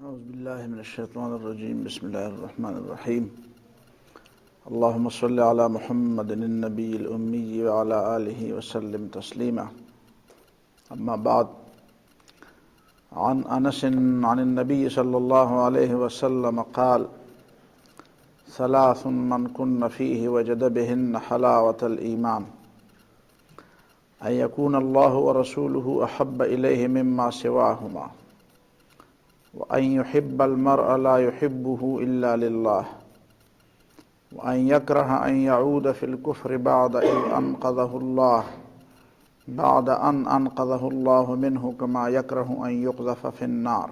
اعوذ باللہ من الشیطان الرجیم بسم اللہ الرحمن الرحیم اللہم صل علی محمد النبی الامی وعلی آلہ وسلم تسلیما اما بعد عن انس عن النبی صلی اللہ علیہ وسلم قال ثلاث من کن فیہ وجد بہن حلاوة الایمان ان یکون اللہ ورسولہ احب الیہ مما سواہما وأن يحب المرء لا يحبه إلا لله وأن يكره أن يعود في الكفر بعد أن أنقذه الله منه كما يكره أن يقذف في النار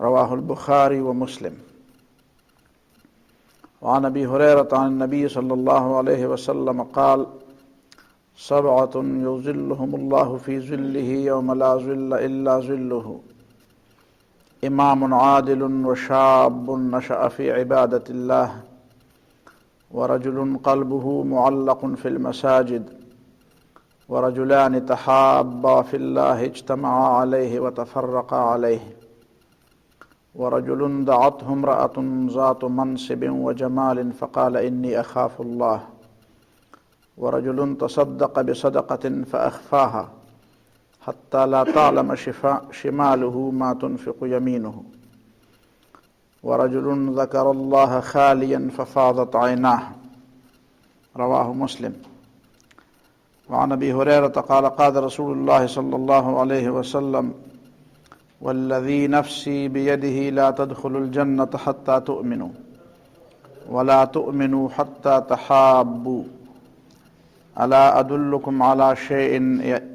رواه البخاري ومسلم وعن أبي هريرة عن النبي صلى الله عليه وسلم قال سبعة يظلهم الله في ظله يوم لا ظل إلا ظله إمام عادل وشاب نشأ في عبادة الله ورجل قلبه معلق في المساجد ورجلان تحابا في الله اجتمعا عليه وتفرقا عليه ورجل دعته امرأة ذات منصب وجمال فقال إني أخاف الله ورجل تصدق بصدقة فأخفاها حتى لا تعلم شماله ما تنفق يمينه ورجل ذكر الله خاليا ففاضت عيناه رواه مسلم وعن أبي هريرة قال قال رسول الله صلى الله عليه وسلم والذي نفسي بيده لا تدخل الجنة حتى تؤمنوا ولا تؤمنوا حتى تحابوا ألا أدلكم على شيء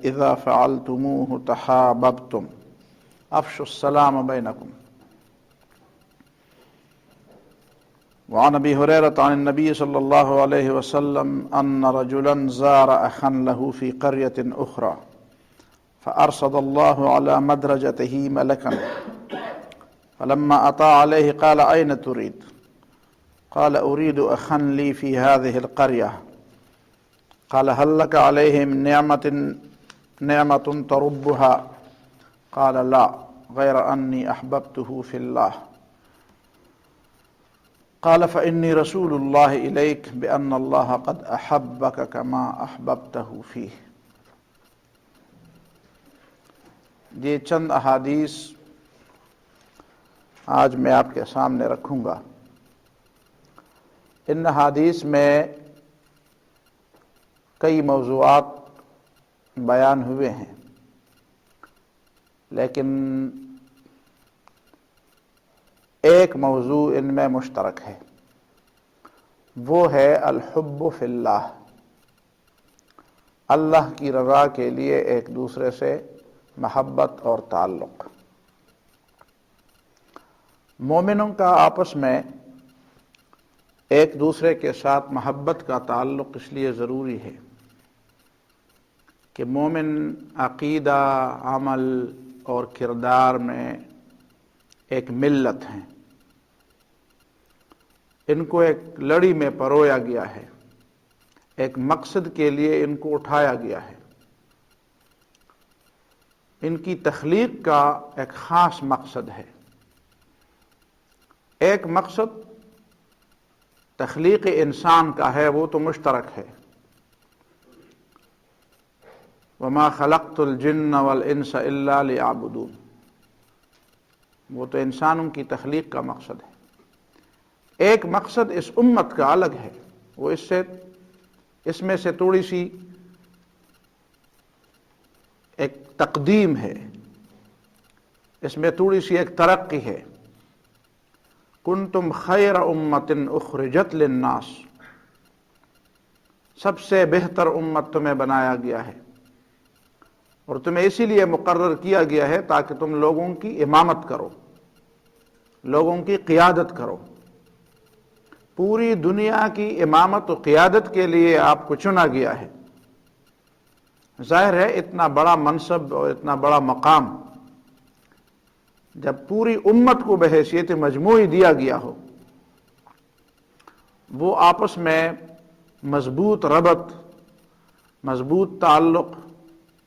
إذا فعلتموه تحاببتم أفشوا السلام بينكم وعن أبي هريرة عن النبي صلى الله عليه وسلم أن رجلا زار أخا له في قرية أخرى فأرصد الله على مدرجته ملكا فلما أتى عليه قال أين تريد؟ قال أريد أخا لي في هذه القرية قال هل لك عليه من نعمة تربها؟ قال لا غير أني أحببته في الله قال فإني رسول الله إليك بأن الله قد أحبك كما أحببته فيه۔ یہ چند احادیث آج میں آپ کے سامنے رکھوں گا۔ ان احادیث میں کئی موضوعات بیان ہوئے ہیں، لیکن ایک موضوع ان میں مشترک ہے، وہ ہے الحب فی اللہ، اللہ کی رضا کے لیے ایک دوسرے سے محبت اور تعلق۔ مومنوں کا آپس میں ایک دوسرے کے ساتھ محبت کا تعلق اس لیے ضروری ہے کہ مومن عقیدہ، عمل اور کردار میں ایک ملت ہیں، ان کو ایک لڑی میں پرویا گیا ہے، ایک مقصد کے لیے ان کو اٹھایا گیا ہے۔ ان کی تخلیق کا ایک خاص مقصد ہے۔ ایک مقصد تخلیق انسان کا ہے، وہ تو مشترک ہے، وَمَا خَلَقْتُ الْجِنَّ وَالْإِنسَ إِلَّا لِيَعْبُدُونَ، وہ تو انسانوں کی تخلیق کا مقصد ہے۔ ایک مقصد اس امت کا الگ ہے، وہ اس میں سے تھوڑی سی ایک تقدیم ہے، اس میں تھوڑی سی ایک ترقی ہے۔ کنتم خیر امت اخرجت للناس، سب سے بہتر امت تمہیں بنایا گیا ہے، اور تمہیں اسی لیے مقرر کیا گیا ہے تاکہ تم لوگوں کی امامت کرو، لوگوں کی قیادت کرو۔ پوری دنیا کی امامت و قیادت کے لیے آپ کو چنا گیا ہے۔ ظاہر ہے اتنا بڑا منصب اور اتنا بڑا مقام جب پوری امت کو بحیثیت مجموعی دیا گیا ہو، وہ آپس میں مضبوط ربط، مضبوط تعلق،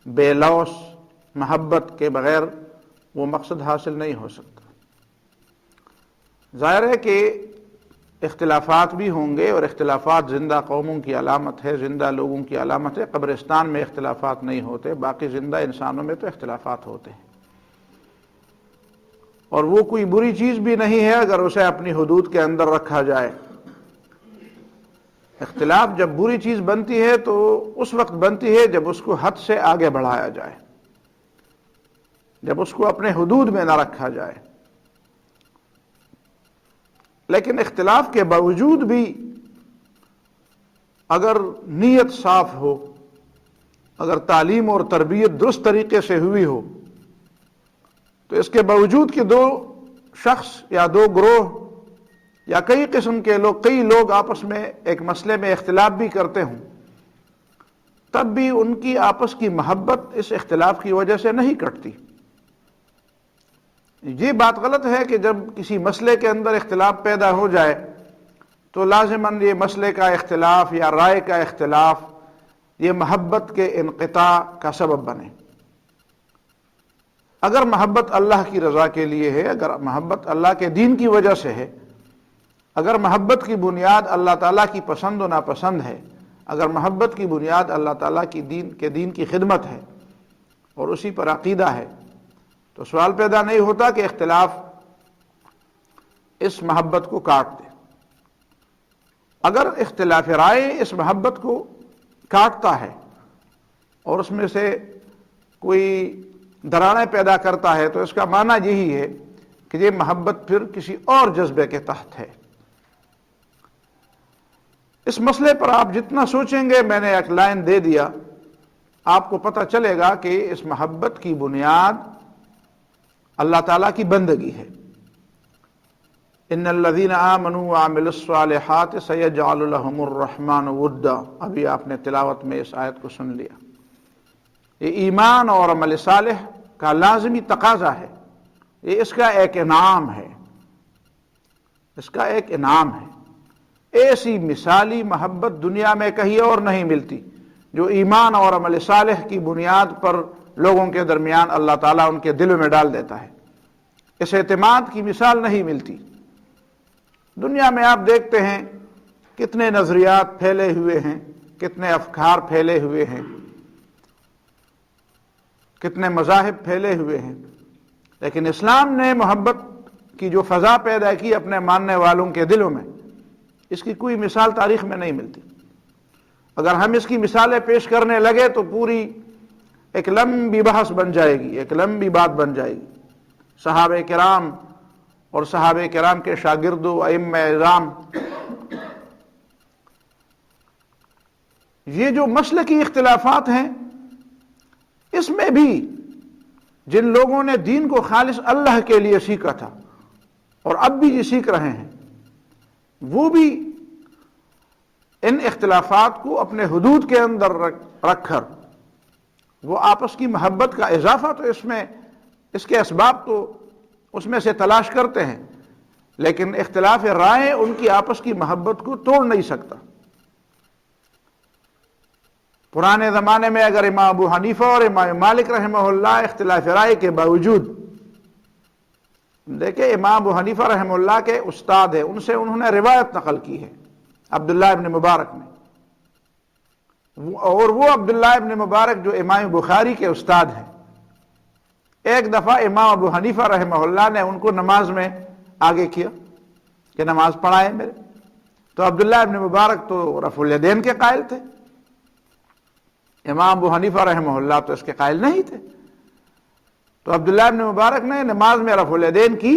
بے لوث محبت کے بغیر وہ مقصد حاصل نہیں ہو سکتا۔ ظاہر ہے کہ اختلافات بھی ہوں گے، اور اختلافات زندہ قوموں کی علامت ہے، زندہ لوگوں کی علامت ہے۔ قبرستان میں اختلافات نہیں ہوتے، باقی زندہ انسانوں میں تو اختلافات ہوتے ہیں، اور وہ کوئی بری چیز بھی نہیں ہے اگر اسے اپنی حدود کے اندر رکھا جائے۔ اختلاف جب بری چیز بنتی ہے تو اس وقت بنتی ہے جب اس کو حد سے آگے بڑھایا جائے، جب اس کو اپنے حدود میں نہ رکھا جائے۔ لیکن اختلاف کے باوجود بھی اگر نیت صاف ہو، اگر تعلیم اور تربیت درست طریقے سے ہوئی ہو، تو اس کے باوجود کہ دو شخص یا دو گروہ یا کئی قسم کے لوگ، کئی لوگ آپس میں ایک مسئلے میں اختلاف بھی کرتے ہوں، تب بھی ان کی آپس کی محبت اس اختلاف کی وجہ سے نہیں کٹتی۔ یہ بات غلط ہے کہ جب کسی مسئلے کے اندر اختلاف پیدا ہو جائے تو لازماً یہ مسئلے کا اختلاف یا رائے کا اختلاف یہ محبت کے انقطاع کا سبب بنے۔ اگر محبت اللہ کی رضا کے لیے ہے، اگر محبت اللہ کے دین کی وجہ سے ہے، اگر محبت کی بنیاد اللہ تعالیٰ کی پسند و ناپسند ہے، اگر محبت کی بنیاد اللہ تعالیٰ کی دین کی خدمت ہے اور اسی پر عقیدہ ہے، تو سوال پیدا نہیں ہوتا کہ اختلاف اس محبت کو کاٹ دے۔ اگر اختلاف رائے اس محبت کو کاٹتا ہے اور اس میں سے کوئی دراڑیں پیدا کرتا ہے تو اس کا معنی یہی ہے کہ یہ محبت پھر کسی اور جذبے کے تحت ہے۔ اس مسئلے پر آپ جتنا سوچیں گے، میں نے ایک لائن دے دیا، آپ کو پتہ چلے گا کہ اس محبت کی بنیاد اللہ تعالیٰ کی بندگی ہے۔ ان الذین آمنوا وعملوا الصالحات سیجعل لهم الرحمن ودا، ابھی آپ نے تلاوت میں اس آیت کو سن لیا۔ یہ ایمان اور عمل صالح کا لازمی تقاضا ہے، یہ اس کا ایک انعام ہے، اس کا ایک انعام ہے۔ ایسی مثالی محبت دنیا میں کہیں اور نہیں ملتی جو ایمان اور عمل صالح کی بنیاد پر لوگوں کے درمیان اللہ تعالیٰ ان کے دلوں میں ڈال دیتا ہے۔ اس اعتماد کی مثال نہیں ملتی۔ دنیا میں آپ دیکھتے ہیں کتنے نظریات پھیلے ہوئے ہیں، کتنے افکار پھیلے ہوئے ہیں، کتنے مذاہب پھیلے ہوئے ہیں، لیکن اسلام نے محبت کی جو فضا پیدا کی اپنے ماننے والوں کے دلوں میں، اس کی کوئی مثال تاریخ میں نہیں ملتی۔ اگر ہم اس کی مثالیں پیش کرنے لگے تو پوری ایک لمبی بحث بن جائے گی، ایک لمبی بات بن جائے گی۔ صحابہ کرام اور صحابہ کرام کے شاگردوں، ائمہ اعظام، یہ جو مسلکی اختلافات ہیں، اس میں بھی جن لوگوں نے دین کو خالص اللہ کے لیے سیکھا تھا اور اب بھی یہ سیکھ رہے ہیں، وہ بھی ان اختلافات کو اپنے حدود کے اندر رکھ کر وہ آپس کی محبت کا اضافہ تو اس کے اسباب تو اس میں سے تلاش کرتے ہیں، لیکن اختلاف رائے ان کی آپس کی محبت کو توڑ نہیں سکتا۔ پرانے زمانے میں اگر امام ابو حنیفہ اور امام مالک رحمہ اللہ اختلاف رائے کے باوجود، دیکھیں امام ابو حنیفہ رحمہ اللہ کے استاد ہیں، ان سے انہوں نے روایت نقل کی ہے عبداللہ ابن مبارک نے، اور وہ عبداللہ ابن مبارک جو امام بخاری کے استاد ہیں، ایک دفعہ امام ابو حنیفہ رحمہ اللہ نے ان کو نماز میں آگے کیا کہ نماز پڑھائیں میرے، تو عبداللہ ابن مبارک تو رفع الیدین کے قائل تھے، امام ابو حنیفہ رحمہ اللہ تو اس کے قائل نہیں تھے۔ تو عبداللہ ابن مبارک نے نماز میں رفع الیدین کی،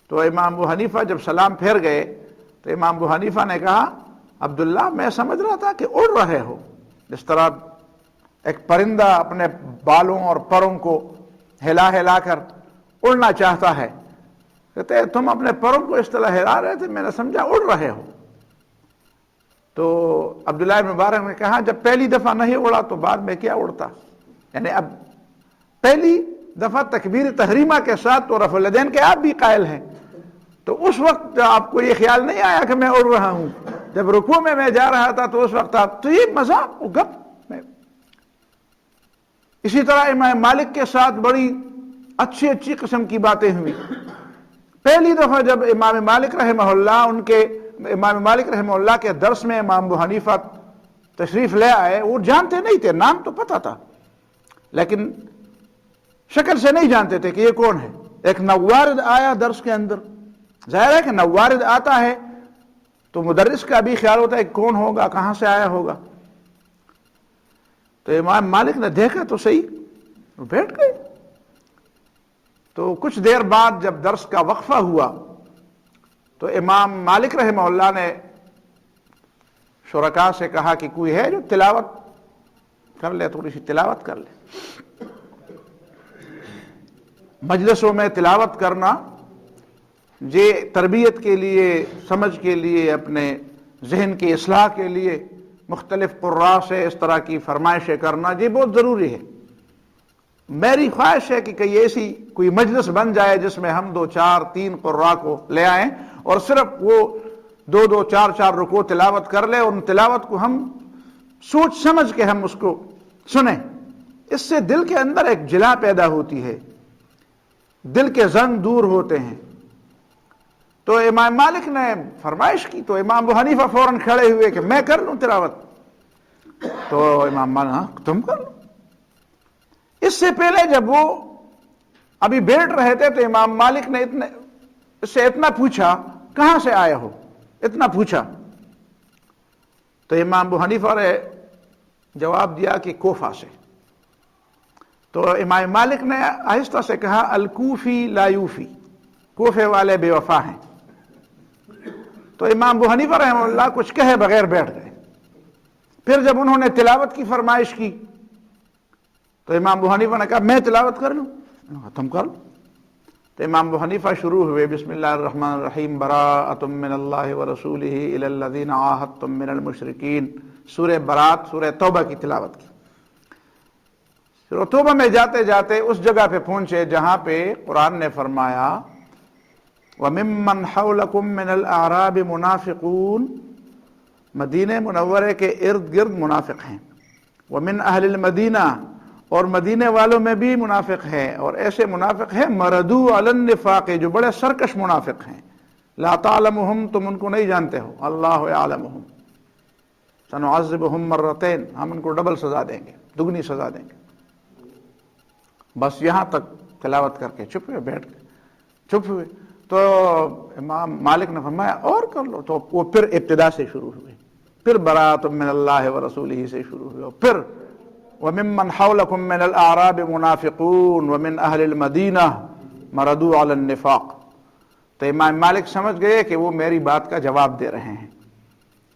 تو امام ابو حنیفہ جب سلام پھیر گئے تو امام ابو حنیفہ نے کہا، عبداللہ میں سمجھ رہا تھا کہ اڑ رہے ہو، جس طرح ایک پرندہ اپنے بالوں اور پروں کو ہلا ہلا کر اڑنا چاہتا ہے، کہتے ہیں تم اپنے پروں کو اس طرح ہلا رہے تھے، میں نے سمجھا اڑ رہے ہو۔ تو عبداللہ ابن مبارک نے کہا جب پہلی دفعہ نہیں اڑا تو بعد میں کیا اڑتا، یعنی اب پہلی دفعہ تکبیر تحریمہ کے ساتھ تو رفع الیدین کے آپ بھی قائل ہیں، تو اس وقت آپ کو یہ خیال نہیں آیا کہ میں اڑ رہا ہوں، جب رکوع میں جا رہا تھا تو اس وقت آپ، تو یہ مذاق و گپ میں۔ اسی طرح امام مالک کے ساتھ بڑی اچھی اچھی قسم کی باتیں ہوئی۔ پہلی دفعہ جب امام مالک رحمہ اللہ کے درس میں امام ابو حنیفہ تشریف لے آئے، وہ جانتے نہیں تھے، نام تو پتہ تھا لیکن شکل سے نہیں جانتے تھے کہ یہ کون ہے۔ ایک نوارد آیا درس کے اندر، ظاہر ہے کہ نوارد آتا ہے تو مدرس کا بھی خیال ہوتا ہے کہ کون ہوگا، کہاں سے آیا ہوگا۔ تو امام مالک نے دیکھا تو صحیح، وہ بیٹھ گئے۔ تو کچھ دیر بعد جب درس کا وقفہ ہوا تو امام مالک رحمہ اللہ نے شرکاء سے کہا کہ کوئی ہے جو تلاوت کر لے، تھوڑی سی تلاوت کر لے۔ مجلسوں میں تلاوت کرنا یہ تربیت کے لیے، سمجھ کے لیے، اپنے ذہن کی اصلاح کے لیے مختلف قراء سے اس طرح کی فرمائشیں کرنا یہ بہت ضروری ہے۔ میری خواہش ہے کہ کئی ایسی کوئی مجلس بن جائے جس میں ہم 2 4 3 قراء کو لے آئیں اور صرف وہ 2 2 4 4 رکوع تلاوت کر لیں، اور ان تلاوت کو ہم سوچ سمجھ کے ہم اس کو سنیں۔ اس سے دل کے اندر ایک جلا پیدا ہوتی ہے، دل کے زنگ دور ہوتے ہیں۔ تو امام مالک نے فرمائش کی تو امام ابو حنیفہ فوراً کھڑے ہوئے کہ میں کر لوں تلاوت۔ تو امام مالک ہاں تم کر لو۔ اس سے پہلے جب وہ ابھی بیٹھ رہے تھے تو امام مالک نے اس سے اتنا پوچھا کہاں سے آئے ہو، اتنا پوچھا۔ تو امام ابو حنیفہ نے جواب دیا کہ کوفہ سے۔ تو امام مالک نے آہستہ سے کہا الکوفی لا یوفی، کوفے والے بے وفا ہیں۔ تو امام ابو حنیفہ رحمہ اللہ کچھ کہے بغیر بیٹھ گئے۔ پھر جب انہوں نے تلاوت کی فرمائش کی تو امام ابو حنیفہ نے کہا میں تلاوت کر لوں؟ تم کر لو۔ تو امام ابو حنیفہ شروع ہوئے بسم اللہ الرحمن الرحیم براءۃ من اللہ ورسولہ الی الذین عاہدتم من المشرکین، سورہ برات، سورہ توبہ کی تلاوت کی۔ سورہ توبہ میں جاتے جاتے اس جگہ پہ پہنچے جہاں پہ قرآن نے فرمایا وَمِمَّنْ حَوْلَكُمْ مِنَ الْأَعْرَابِ مُنَافِقُونَ، مدینہ منورے کے ارد گرد منافق ہیں۔ وَمِنْ أَهْلِ الْمَدِينَةِ، اور مدینے والوں میں بھی منافق ہیں، اور ایسے منافق ہیں مردو علی النفاق، جو بڑے سرکش منافق ہیں۔ لا تعلمہم، تم ان کو نہیں جانتے ہو، اللہ یعلمہم، سنعذبہم مرتین، ہم ان کو ڈبل سزا دیں گے، دگنی سزا دیں گے۔ بس یہاں تک تلاوت کر کے چپ ہوئے، بیٹھ گئے، چپ ہوئے۔ تو امام مالک نے فرمایا اور کر لو۔ تو وہ پھر ابتدا سے شروع ہوئے، پھر براءۃ من اللہ ورسولہ سے شروع ہوئے، پھر وَمِمَّنْ حَوْلَكُمْ مِنَ الْأَعْرَابِ مُنَافِقُونَ وَمِنْ أَهْلِ الْمَدِينَةِ مَرَدُوا عَلَى النِّفَاقِ۔ تو امام مالک سمجھ گئے کہ وہ میری بات کا جواب دے رہے ہیں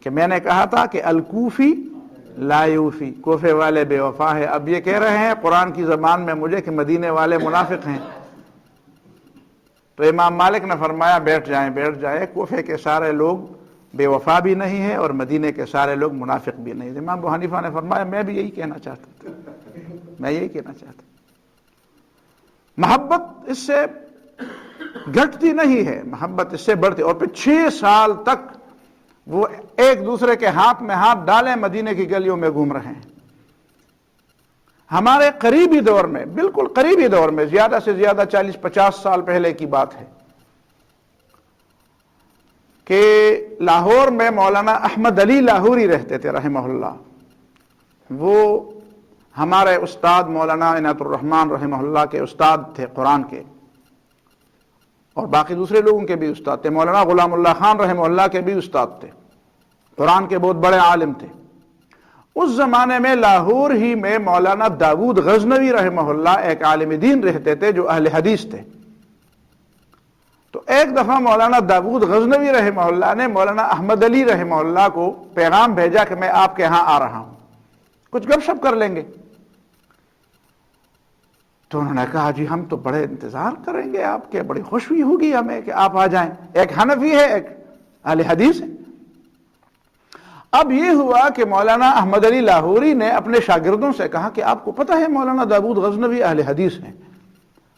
کہ میں نے کہا تھا کہ الکوفی لا یوفی، کوفے والے بے وفا ہے۔ اب یہ کہہ رہے ہیں قرآن کی زبان میں مجھے کہ مدینے والے منافق ہیں۔ تو امام مالک نے فرمایا بیٹھ جائیں، بیٹھ جائیں، کوفے کے سارے لوگ بے وفا بھی نہیں ہیں اور مدینے کے سارے لوگ منافق بھی نہیں۔ امام ابو حنیفہ نے فرمایا میں بھی یہی کہنا چاہتا تھا، میں یہی کہنا چاہتا۔ محبت اس سے گھٹتی نہیں ہے، محبت اس سے بڑھتی، اور پھر 6 سال تک وہ ایک دوسرے کے ہاتھ میں ہاتھ ڈالے مدینے کی گلیوں میں گھوم رہے ہیں۔ ہمارے قریبی دور میں، بالکل قریبی دور میں، زیادہ سے زیادہ 40-50 سال پہلے کی بات ہے کہ لاہور میں مولانا احمد علی لاہوری رہتے تھے رحمہ اللہ۔ وہ ہمارے استاد مولانا عنایت الرحمن رحمہ اللہ کے استاد تھے قرآن کے، اور باقی دوسرے لوگوں کے بھی استاد تھے۔ مولانا غلام اللہ خان رحمہ اللہ کے بھی استاد تھے، قرآن کے بہت بڑے عالم تھے۔ اس زمانے میں لاہور ہی میں مولانا داود غزنوی رحمہ اللہ ایک عالم دین رہتے تھے جو اہل حدیث تھے۔ تو ایک دفعہ مولانا داود غزنوی رحمہ اللہ نے مولانا احمد علی رحمہ اللہ کو پیغام بھیجا کہ میں آپ کے ہاں آ رہا ہوں، کچھ گپ شپ کر لیں گے۔ تو انہوں نے کہا جی ہم تو بڑے انتظار کریں گے آپ کے، بڑی خوشی ہوگی ہمیں کہ آپ آ جائیں، ایک حنفی ہے ایک اہل حدیث ہے۔ اب یہ ہوا کہ مولانا احمد علی لاہوری نے اپنے شاگردوں سے کہا کہ آپ کو پتہ ہے مولانا داود غزنوی اہل حدیث ہیں،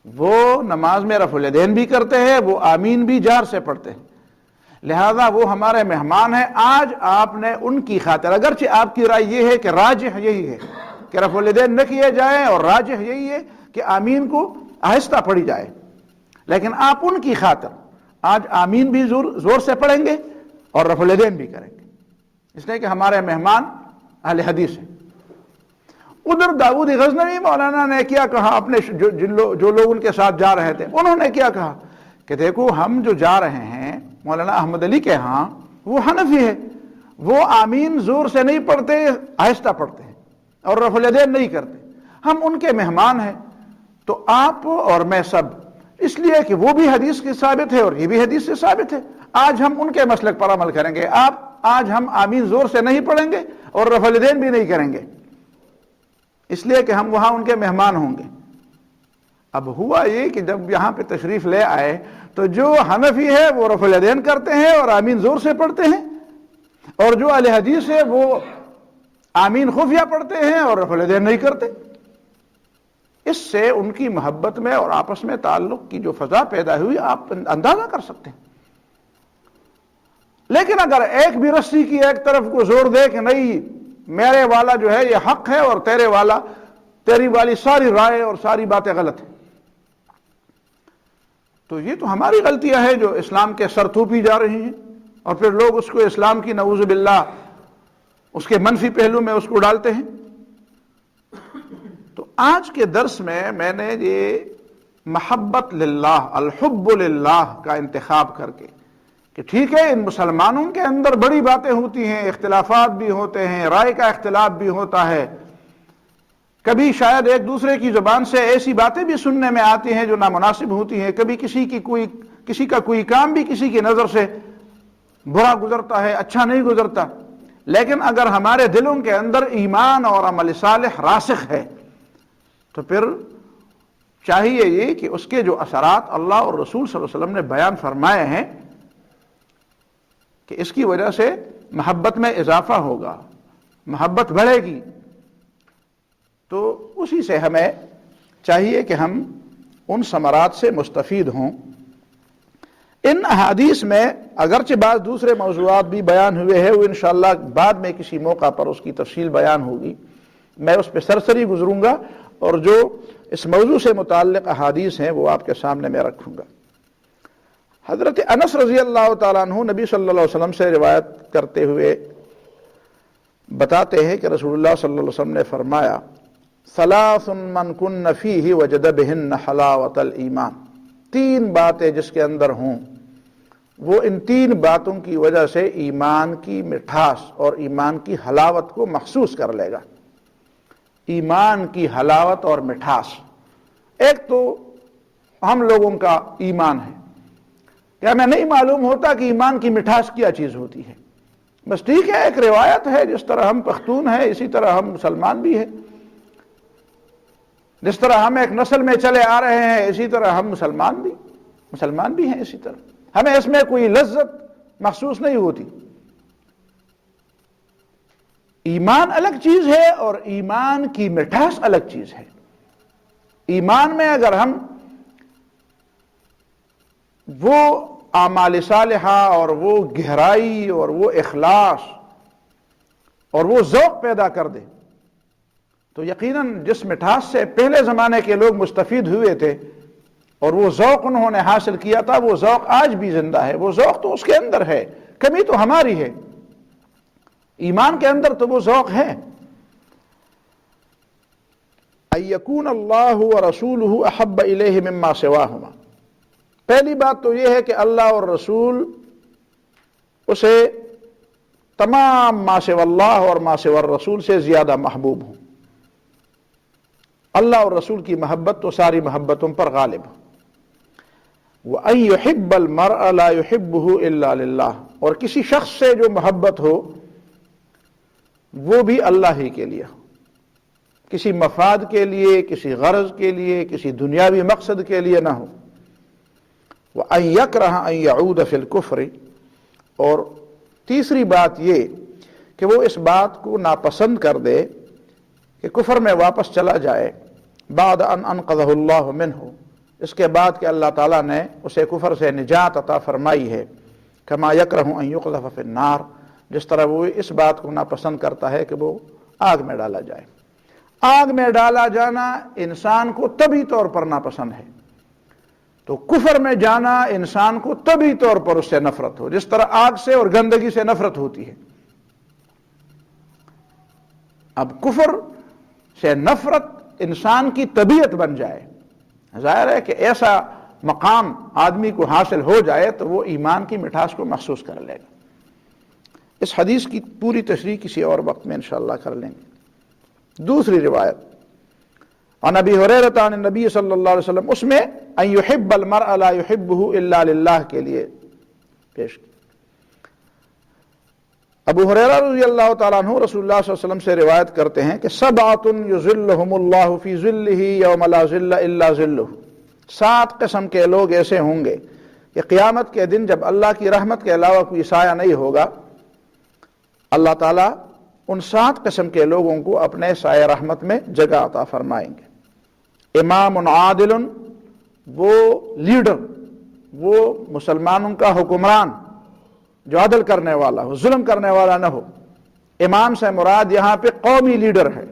وہ نماز میں رفع الیدین بھی کرتے ہیں، وہ آمین بھی جہر سے پڑھتے ہیں، لہذا وہ ہمارے مہمان ہیں۔ آج آپ نے ان کی خاطر، اگرچہ آپ کی رائے یہ ہے کہ راجح یہی ہے کہ رفع الیدین نہ کیے جائیں، اور راجح یہی ہے کہ آمین کو آہستہ پڑھی جائے، لیکن آپ ان کی خاطر آج آمین بھی زور سے پڑھیں گے اور رفع الیدین بھی کریں گے، اس لیے کہ ہمارے مہمان اہل حدیث ہیں۔ ادھر داؤد غزنوی مولانا نے کیا کہا، اپنے جو لوگ ان کے ساتھ جا رہے تھے انہوں نے کیا کہا کہ دیکھو ہم جو جا رہے ہیں مولانا احمد علی کے ہاں، وہ حنفی ہے، وہ آمین زور سے نہیں پڑھتے، آہستہ پڑھتے ہیں اور رفع الیدین نہیں کرتے، ہم ان کے مہمان ہیں، تو آپ اور میں سب، اس لیے کہ وہ بھی حدیث کی ثابت ہے اور یہ بھی حدیث سے ثابت ہے، آج ہم ان کے مسلک پر عمل کریں گے۔ آج ہم آمین زور سے نہیں پڑھیں گے اور رفع الیدین بھی نہیں کریں گے، اس لیے کہ ہم وہاں ان کے مہمان ہوں گے۔ اب ہوا یہ کہ جب یہاں پہ تشریف لے آئے تو جو حنفی ہے وہ رفع الیدین کرتے ہیں اور آمین زور سے پڑھتے ہیں، اور جو اہل حدیث ہے وہ آمین خفیہ پڑھتے ہیں اور رفع الیدین نہیں کرتے۔ اس سے ان کی محبت میں اور آپس میں تعلق کی جو فضا پیدا ہوئی آپ اندازہ کر سکتے ہیں۔ لیکن اگر ایک بھی رسی کی ایک طرف کو زور دے کہ نہیں میرے والا جو ہے یہ حق ہے اور تیری والی ساری رائے اور ساری باتیں غلط ہیں، تو یہ تو ہماری غلطیاں ہیں جو اسلام کے سر تھوپی جا رہی ہیں، اور پھر لوگ اس کو اسلام کی نعوذ باللہ اس کے منفی پہلو میں اس کو ڈالتے ہیں۔ تو آج کے درس میں نے یہ محبت للہ، الحب للہ کا انتخاب کر کے کہ ٹھیک ہے ان مسلمانوں کے اندر بڑی باتیں ہوتی ہیں، اختلافات بھی ہوتے ہیں، رائے کا اختلاف بھی ہوتا ہے، کبھی شاید ایک دوسرے کی زبان سے ایسی باتیں بھی سننے میں آتی ہیں جو نامناسب ہوتی ہیں، کبھی کسی کا کوئی کام بھی کسی کی نظر سے برا گزرتا ہے، اچھا نہیں گزرتا، لیکن اگر ہمارے دلوں کے اندر ایمان اور عمل صالح راسخ ہے تو پھر چاہیے یہ کہ اس کے جو اثرات اللہ اور رسول صلی اللہ علیہ وسلم نے بیان فرمائے ہیں کہ اس کی وجہ سے محبت میں اضافہ ہوگا، محبت بڑھے گی، تو اسی سے ہمیں چاہیے کہ ہم ان ثمرات سے مستفید ہوں۔ ان احادیث میں اگرچہ بعض دوسرے موضوعات بھی بیان ہوئے ہیں، وہ انشاءاللہ بعد میں کسی موقع پر اس کی تفصیل بیان ہوگی، میں اس پہ سرسری گزروں گا اور جو اس موضوع سے متعلق احادیث ہیں وہ آپ کے سامنے میں رکھوں گا۔ حضرت انس رضی اللہ تعالیٰ عنہ نبی صلی اللہ علیہ وسلم سے روایت کرتے ہوئے بتاتے ہیں کہ رسول اللہ صلی اللہ علیہ وسلم نے فرمایا ثلاث من کن فیہ وجد بہن حلاوت الایمان، تین باتیں جس کے اندر ہوں وہ ان تین باتوں کی وجہ سے ایمان کی مٹھاس اور ایمان کی حلاوت کو محسوس کر لے گا۔ ایمان کی حلاوت اور مٹھاس، ایک تو ہم لوگوں کا ایمان ہے کہ ہمیں نہیں معلوم ہوتا کہ ایمان کی مٹھاس کیا چیز ہوتی ہے، بس ٹھیک ہے ایک روایت ہے، جس طرح ہم پختون ہیں اسی طرح ہم مسلمان بھی ہیں، جس طرح ہم ایک نسل میں چلے آ رہے ہیں اسی طرح ہم مسلمان بھی ہیں، اسی طرح ہمیں اس میں کوئی لذت محسوس نہیں ہوتی۔ ایمان الگ چیز ہے اور ایمان کی مٹھاس الگ چیز ہے۔ ایمان میں اگر ہم وہ اعمال صالحہ اور وہ گہرائی اور وہ اخلاص اور وہ ذوق پیدا کر دیں تو یقیناً جس مٹھاس سے پہلے زمانے کے لوگ مستفید ہوئے تھے اور وہ ذوق انہوں نے حاصل کیا تھا، وہ ذوق آج بھی زندہ ہے، وہ ذوق تو اس کے اندر ہے، کمی تو ہماری ہے، ایمان کے اندر تو وہ ذوق ہے۔ ان یکون اللہ ورسولہ احب الیہ مما سواہما، پہلی بات تو یہ ہے کہ اللہ اور رسول اسے تمام ما سوا اللہ اور ما سوا الرسول سے زیادہ محبوب ہوں۔ اللہ اور رسول کی محبت تو ساری محبتوں پر غالب ہے۔ وَأَن يُحِبَّ الْمَرْءَ لَا يُحِبُّهُ إِلَّا لِلَّهِ، اور کسی شخص سے جو محبت ہو وہ بھی اللہ ہی کے لیے ہو، کسی مفاد کے لیے، کسی غرض کے لیے، کسی دنیاوی مقصد کے لیے نہ ہو۔ وَأَن يَكْرَهَ أَن يَعُودَ فِي الْكُفْرِ، اور تیسری بات یہ کہ وہ اس بات کو ناپسند کر دے کہ کفر میں واپس چلا جائے، بعد ان انقذہ اللہ منہ، اس کے بعد کہ اللہ تعالیٰ نے اسے کفر سے نجات عطا فرمائی ہے، کما یکرہ ان یقذف فی النار، جس طرح وہ اس بات کو ناپسند کرتا ہے کہ وہ آگ میں ڈالا جائے۔ آگ میں ڈالا جانا انسان کو طبعی طور پر ناپسند ہے، تو کفر میں جانا انسان کو طبعی طور پر اس سے نفرت ہو، جس طرح آگ سے اور گندگی سے نفرت ہوتی ہے۔ اب کفر سے نفرت انسان کی طبیعت بن جائے، ظاہر ہے کہ ایسا مقام آدمی کو حاصل ہو جائے تو وہ ایمان کی مٹھاس کو محسوس کر لے گا۔ اس حدیث کی پوری تشریح کسی اور وقت میں انشاءاللہ کر لیں گے۔ دوسری روایت عن ابی ہریرہ عن النبی صلی اللہ علیہ وسلم، اس میں ان یحب المرء لا یحبہ الا للہ کے لیے پیش کی۔ ابو ہریرہ رضی اللہ تعالیٰ عنہ رسول اللہ صلی اللہ علیہ وسلم سے روایت کرتے ہیں کہ سبعۃ یظلھم اللہ فی ظلہ یوم لا ظل الا ظلہ، 7 قسم کے لوگ ایسے ہوں گے کہ قیامت کے دن جب اللہ کی رحمت کے علاوہ کوئی سایہ نہیں ہوگا، اللہ تعالیٰ ان 7 قسم کے لوگوں کو اپنے سایہ رحمت میں جگہ عطا فرمائیں گے۔ امام عادل، وہ لیڈر، وہ مسلمانوں کا حکمران جو عدل کرنے والا ہو، ظلم کرنے والا نہ ہو۔ امام سے مراد یہاں پہ قومی لیڈر ہے،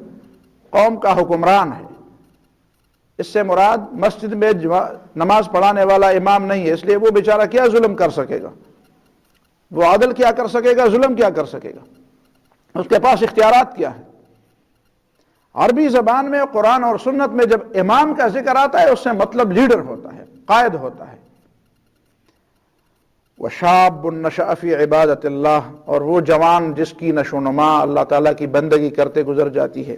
قوم کا حکمران ہے۔ اس سے مراد مسجد میں نماز پڑھانے والا امام نہیں ہے، اس لیے وہ بیچارہ کیا ظلم کر سکے گا، وہ عدل کیا کر سکے گا، ظلم کیا کر سکے گا، اس کے پاس اختیارات کیا ہے۔ عربی زبان میں قرآن اور سنت میں جب امام کا ذکر آتا ہے اس سے مطلب لیڈر ہوتا ہے، قائد ہوتا ہے۔ وَشَابٌ نَشَأَ فِي عِبَادَةِ اللَّهِ، اور وہ جوان جس کی نشو و نما اللہ تعالیٰ کی بندگی کرتے گزر جاتی ہے۔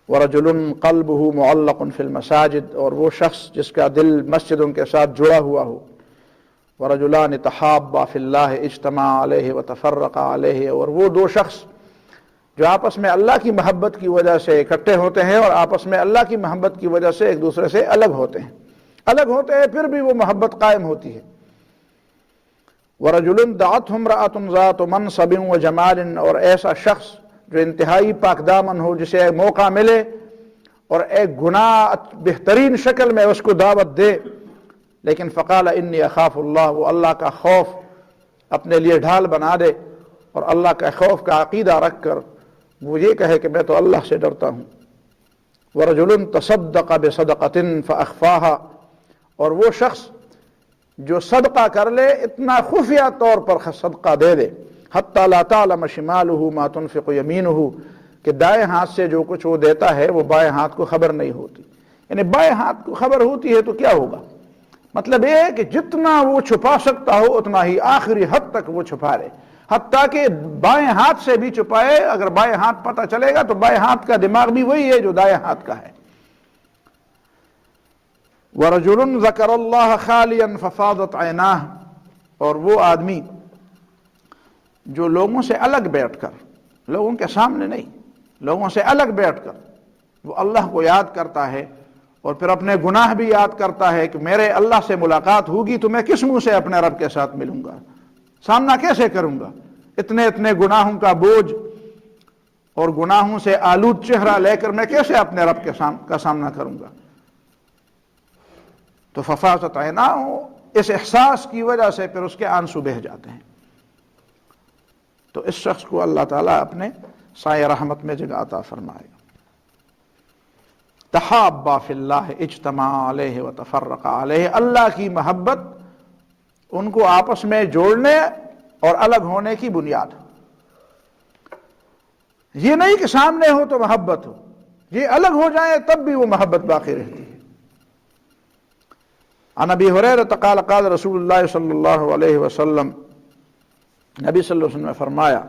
وَرَجُلٌ قَلْبُهُ مُعَلَّقٌ فِي الْمَسَاجِدِ، اور وہ شخص جس کا دل مسجدوں کے ساتھ جڑا ہوا ہو۔ وَرَجُلَانِ تَحَابَّا فِي اللَّهِ اجْتَمَعَا عَلَيْهِ وَتَفَرَّقَا عَلَيْهِ، اور وہ 2 شخص جو آپس میں اللہ کی محبت کی وجہ سے اکٹھے ہوتے ہیں اور آپس میں اللہ کی محبت کی وجہ سے ایک دوسرے سے الگ ہوتے ہیں پھر بھی وہ محبت قائم ہوتی ہے۔ وَرَجُلٌ دَعَتْهُ امْرَأَةٌ ذَاتُ مَنْصَبٍ وَجَمَالٍ، اور ایسا شخص جو انتہائی پاک دامن ہو، جسے موقع ملے اور ایک گناہ بہترین شکل میں اس کو دعوت دے، لیکن فقال انی اخاف اللہ، وہ اللہ کا خوف اپنے لیے ڈھال بنا دے اور اللہ کا خوف کا عقیدہ رکھ کر وہ یہ کہے کہ میں تو اللہ سے ڈرتا ہوں۔ وَرَجُلٌ تَصَدَّقَ بِصَدَقَةٍ فَأَخْفَاهَا، اور وہ شخص جو صدقہ کر لے اتنا خفیہ طور پر صدقہ دے دے، حَتَّى لَا تَعْلَمَ شِمَالُهُ مَا تُنْفِقُ يَمِينُهُ، کہ دائیں ہاتھ سے جو کچھ وہ دیتا ہے وہ بائیں ہاتھ کو خبر نہیں ہوتی۔ یعنی بائیں ہاتھ کو خبر ہوتی ہے تو کیا ہوگا؟ مطلب یہ ہے کہ جتنا وہ چھپا سکتا ہو اتنا ہی آخری حد تک وہ چھپا لے، حتیٰ کہ بائیں ہاتھ سے بھی چھپائے۔ اگر بائیں ہاتھ پتہ چلے گا تو بائیں ہاتھ کا دماغ بھی وہی ہے جو دائیں ہاتھ کا ہے۔ وَرَجُلٌ ذَكَرَ اللَّهَ خَالِيًا فَفَاضَتْ عَيْنَاهُ، اور وہ آدمی جو لوگوں سے الگ بیٹھ کر، لوگوں کے سامنے نہیں، لوگوں سے الگ بیٹھ کر وہ اللہ کو یاد کرتا ہے اور پھر اپنے گناہ بھی یاد کرتا ہے کہ میرے اللہ سے ملاقات ہوگی تو میں کس منہ سے اپنے رب کے ساتھ ملوں گا، سامنا کیسے کروں گا، اتنے گناہوں کا بوجھ اور گناہوں سے آلود چہرہ لے کر میں کیسے اپنے رب کا سامنا کروں گا۔ تو ففاضت عیناہ، اس احساس کی وجہ سے پھر اس کے آنسو بہہ جاتے ہیں۔ تو اس شخص کو اللہ تعالیٰ اپنے سایہ رحمت میں جگہ عطا فرمائے گا۔ تحابا فی اللہ اجتماع علیہ وتفرق علیہ، اللہ کی محبت ان کو آپس میں جوڑنے اور الگ ہونے کی بنیاد۔ یہ نہیں کہ سامنے ہو تو محبت ہو، یہ الگ ہو جائیں تب بھی وہ محبت باقی رہتی ہے۔ عن ابی ہریرہ قال قال رسول اللہ صلی اللہ علیہ وسلم، نبی صلی اللہ علیہ وسلم نے فرمایا،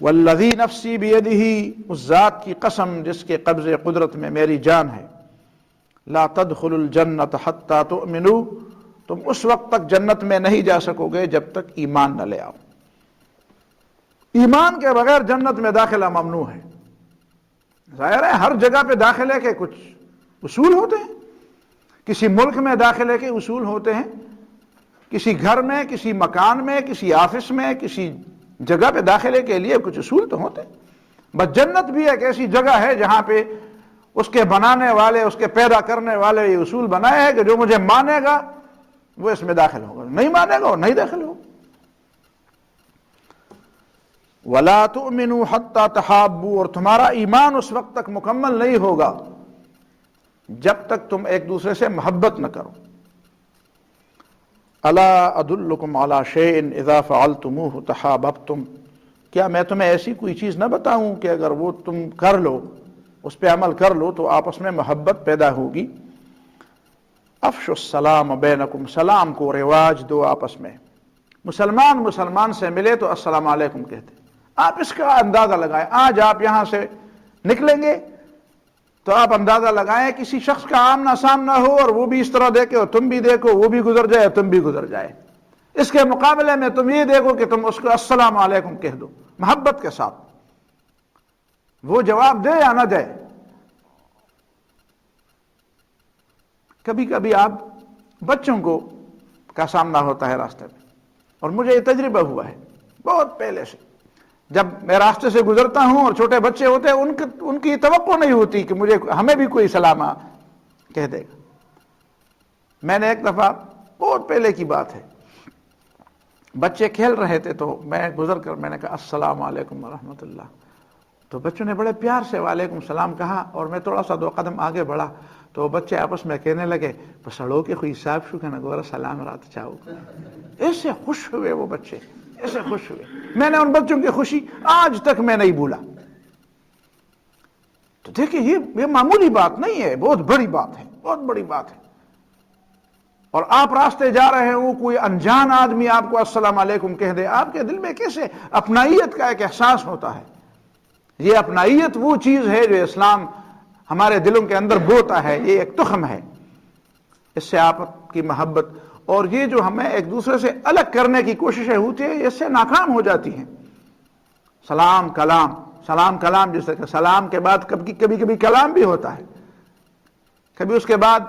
والذی نفسی بیدہ، اس ذات کی قسم جس کے قبض قدرت میں میری جان ہے، لا تدخلوا الجنۃ حتی تؤمنوا، تم اس وقت تک جنت میں نہیں جا سکو گے جب تک ایمان نہ لے آؤ۔ ایمان کے بغیر جنت میں داخلہ ممنوع ہے۔ ظاہر ہے ہر جگہ پہ داخلے کے کچھ اصول ہوتے ہیں، کسی ملک میں داخلے کے اصول ہوتے ہیں، کسی گھر میں، کسی مکان میں، کسی آفس میں، کسی جگہ پہ داخلے کے لیے کچھ اصول تو ہوتے ہیں۔ بس جنت بھی ایک ایسی جگہ ہے جہاں پہ اس کے بنانے والے، اس کے پیدا کرنے والے یہ اصول بنائے ہیں کہ جو مجھے مانے گا وہ اس میں داخل ہوگا، نہیں مانے گا اور نہیں داخل ہوگا۔ وَلَا تُؤْمِنُوا حَتَّى تَحَابُّوا، اور تمہارا ایمان اس وقت تک مکمل نہیں ہوگا جب تک تم ایک دوسرے سے محبت نہ کرو۔ الا ادلکم علی شیء اذا فعلتموہ تحاببتم، کیا میں تمہیں ایسی کوئی چیز نہ بتاؤں کہ اگر وہ تم کر لو، اس پہ عمل کر لو تو آپس میں محبت پیدا ہوگی؟ افشوا السلام بینکم، سلام کو رواج دو آپس میں. مسلمان سے ملے تو السلام علیکم کہتے. آپ اس کا اندازہ لگائیں، آج آپ یہاں سے نکلیں گے تو آپ اندازہ لگائیں کسی شخص کا آمنا سامنا ہو اور وہ بھی اس طرح دیکھے اور تم بھی دیکھو، وہ بھی گزر جائے تم بھی گزر جائے. اس کے مقابلے میں تم یہ دیکھو کہ تم اس کو السلام علیکم کہہ دو محبت کے ساتھ، وہ جواب دے یا نہ دے. کبھی کبھی آپ بچوں کا سامنا ہوتا ہے راستے میں، اور مجھے یہ تجربہ ہوا ہے بہت پہلے سے. جب میں راستے سے گزرتا ہوں اور چھوٹے بچے ہوتے ہیں، ان کی توقع نہیں ہوتی کہ ہمیں بھی کوئی سلام کہہ دے گا. میں نے ایک دفعہ، بہت پہلے کی بات ہے، بچے کھیل رہے تھے تو میں گزر کر میں نے کہا السلام علیکم ورحمۃ اللہ. تو بچوں نے بڑے پیار سے وعلیکم السلام کہا، اور میں تھوڑا سا 2 قدم آگے بڑھا تو بچے آپس میں کہنے لگے پسڑو کے خوئی صاحب شو کہنا گورا سلام رات چاہو. ایسے خوش ہوئے وہ بچے، ایسے خوش ہوئے. میں نے ان بچوں کی خوشی آج تک میں نہیں بھولا. تو دیکھیں یہ معمولی بات نہیں ہے، بہت بڑی بات ہے، بہت بڑی بات ہے. اور آپ راستے جا رہے ہوں، کوئی انجان آدمی آپ کو السلام علیکم کہہ دے، آپ کے دل میں کیسے اپنائیت کا ایک احساس ہوتا ہے. یہ اپنائیت وہ چیز ہے جو اسلام ہمارے دلوں کے اندر بوتا ہے، یہ ایک تخم ہے. اس سے آپ کی محبت، اور یہ جو ہمیں ایک دوسرے سے الگ کرنے کی کوششیں ہوتی ہیں، اس سے ناکام ہو جاتی ہیں. سلام کلام، جس طرح سلام کے بعد کبھی کلام بھی ہوتا ہے. کبھی اس کے بعد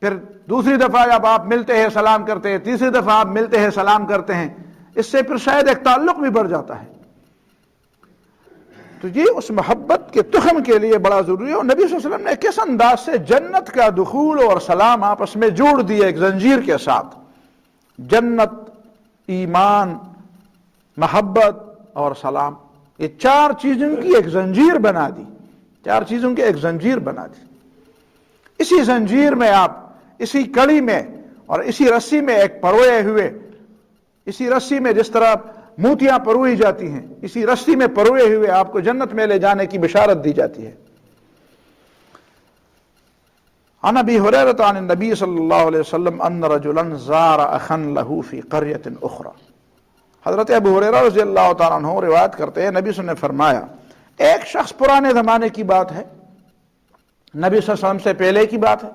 پھر دوسری دفعہ جب آپ ملتے ہیں سلام کرتے ہیں، تیسری دفعہ آپ ملتے ہیں سلام کرتے ہیں، اس سے پھر شاید ایک تعلق بھی بڑھ جاتا ہے. تو یہ اس محبت کے تخم کے لیے بڑا ضروری ہے. اور نبی صلی اللہ علیہ وسلم نے کس انداز سے جنت کا دخول اور سلام آپس میں جوڑ دیے ایک زنجیر کے ساتھ. جنت، ایمان، محبت اور سلام، یہ 4 چیزوں کی ایک زنجیر بنا دی. 4 چیزوں کی ایک زنجیر بنا دی. اسی زنجیر میں آپ، اسی کڑی میں اور اسی رسی میں ایک پروئے ہوئے، اسی رسی میں جس طرح موتیاں پروئی جاتی ہیں، اسی رسی میں پروئے ہوئے آپ کو جنت میں لے جانے کی بشارت دی جاتی ہے. عن ابی ہریرہ عن النبی صلی اللہ علیہ وسلم ان رجلا زار اخا له فی قریۃ اخری. حضرت ابو ہریرہ رضی اللہ تعالیٰ عنہ روایت کرتے ہیں، نبی صلی اللہ علیہ وسلم نے فرمایا، ایک شخص پرانے زمانے کی بات ہے، نبی صلی اللہ علیہ وسلم سے پہلے کی بات ہے،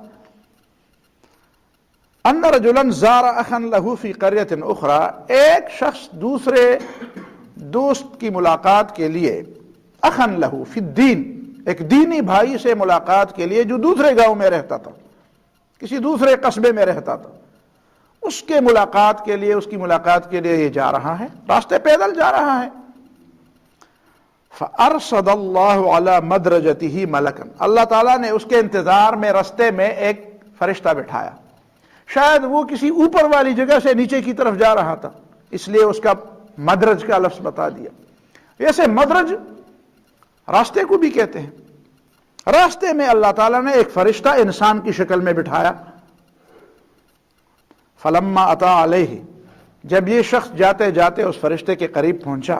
ان رجلا زار اخا له فی قریۃ اخری، ایک شخص دوسرے دوست کی ملاقات کے لیے، اخا له فی الدین، ایک دینی بھائی سے ملاقات کے لیے جو دوسرے گاؤں میں رہتا تھا، کسی دوسرے قصبے میں رہتا تھا، اس کے ملاقات کے لیے، اس کی ملاقات کے لیے یہ جا رہا ہے، راستے پیدل جا رہا ہے. فارصد اللہ علی مدرجتہ ملکا، اللہ تعالیٰ نے اس کے انتظار میں راستے میں ایک فرشتہ بٹھایا. شاید وہ کسی اوپر والی جگہ سے نیچے کی طرف جا رہا تھا، اس لیے اس کا مدرج کا لفظ بتا دیا. ویسے مدرج راستے کو بھی کہتے ہیں. راستے میں اللہ تعالیٰ نے ایک فرشتہ انسان کی شکل میں بٹھایا. فلما اتا علیہ، جب یہ شخص جاتے جاتے اس فرشتے کے قریب پہنچا،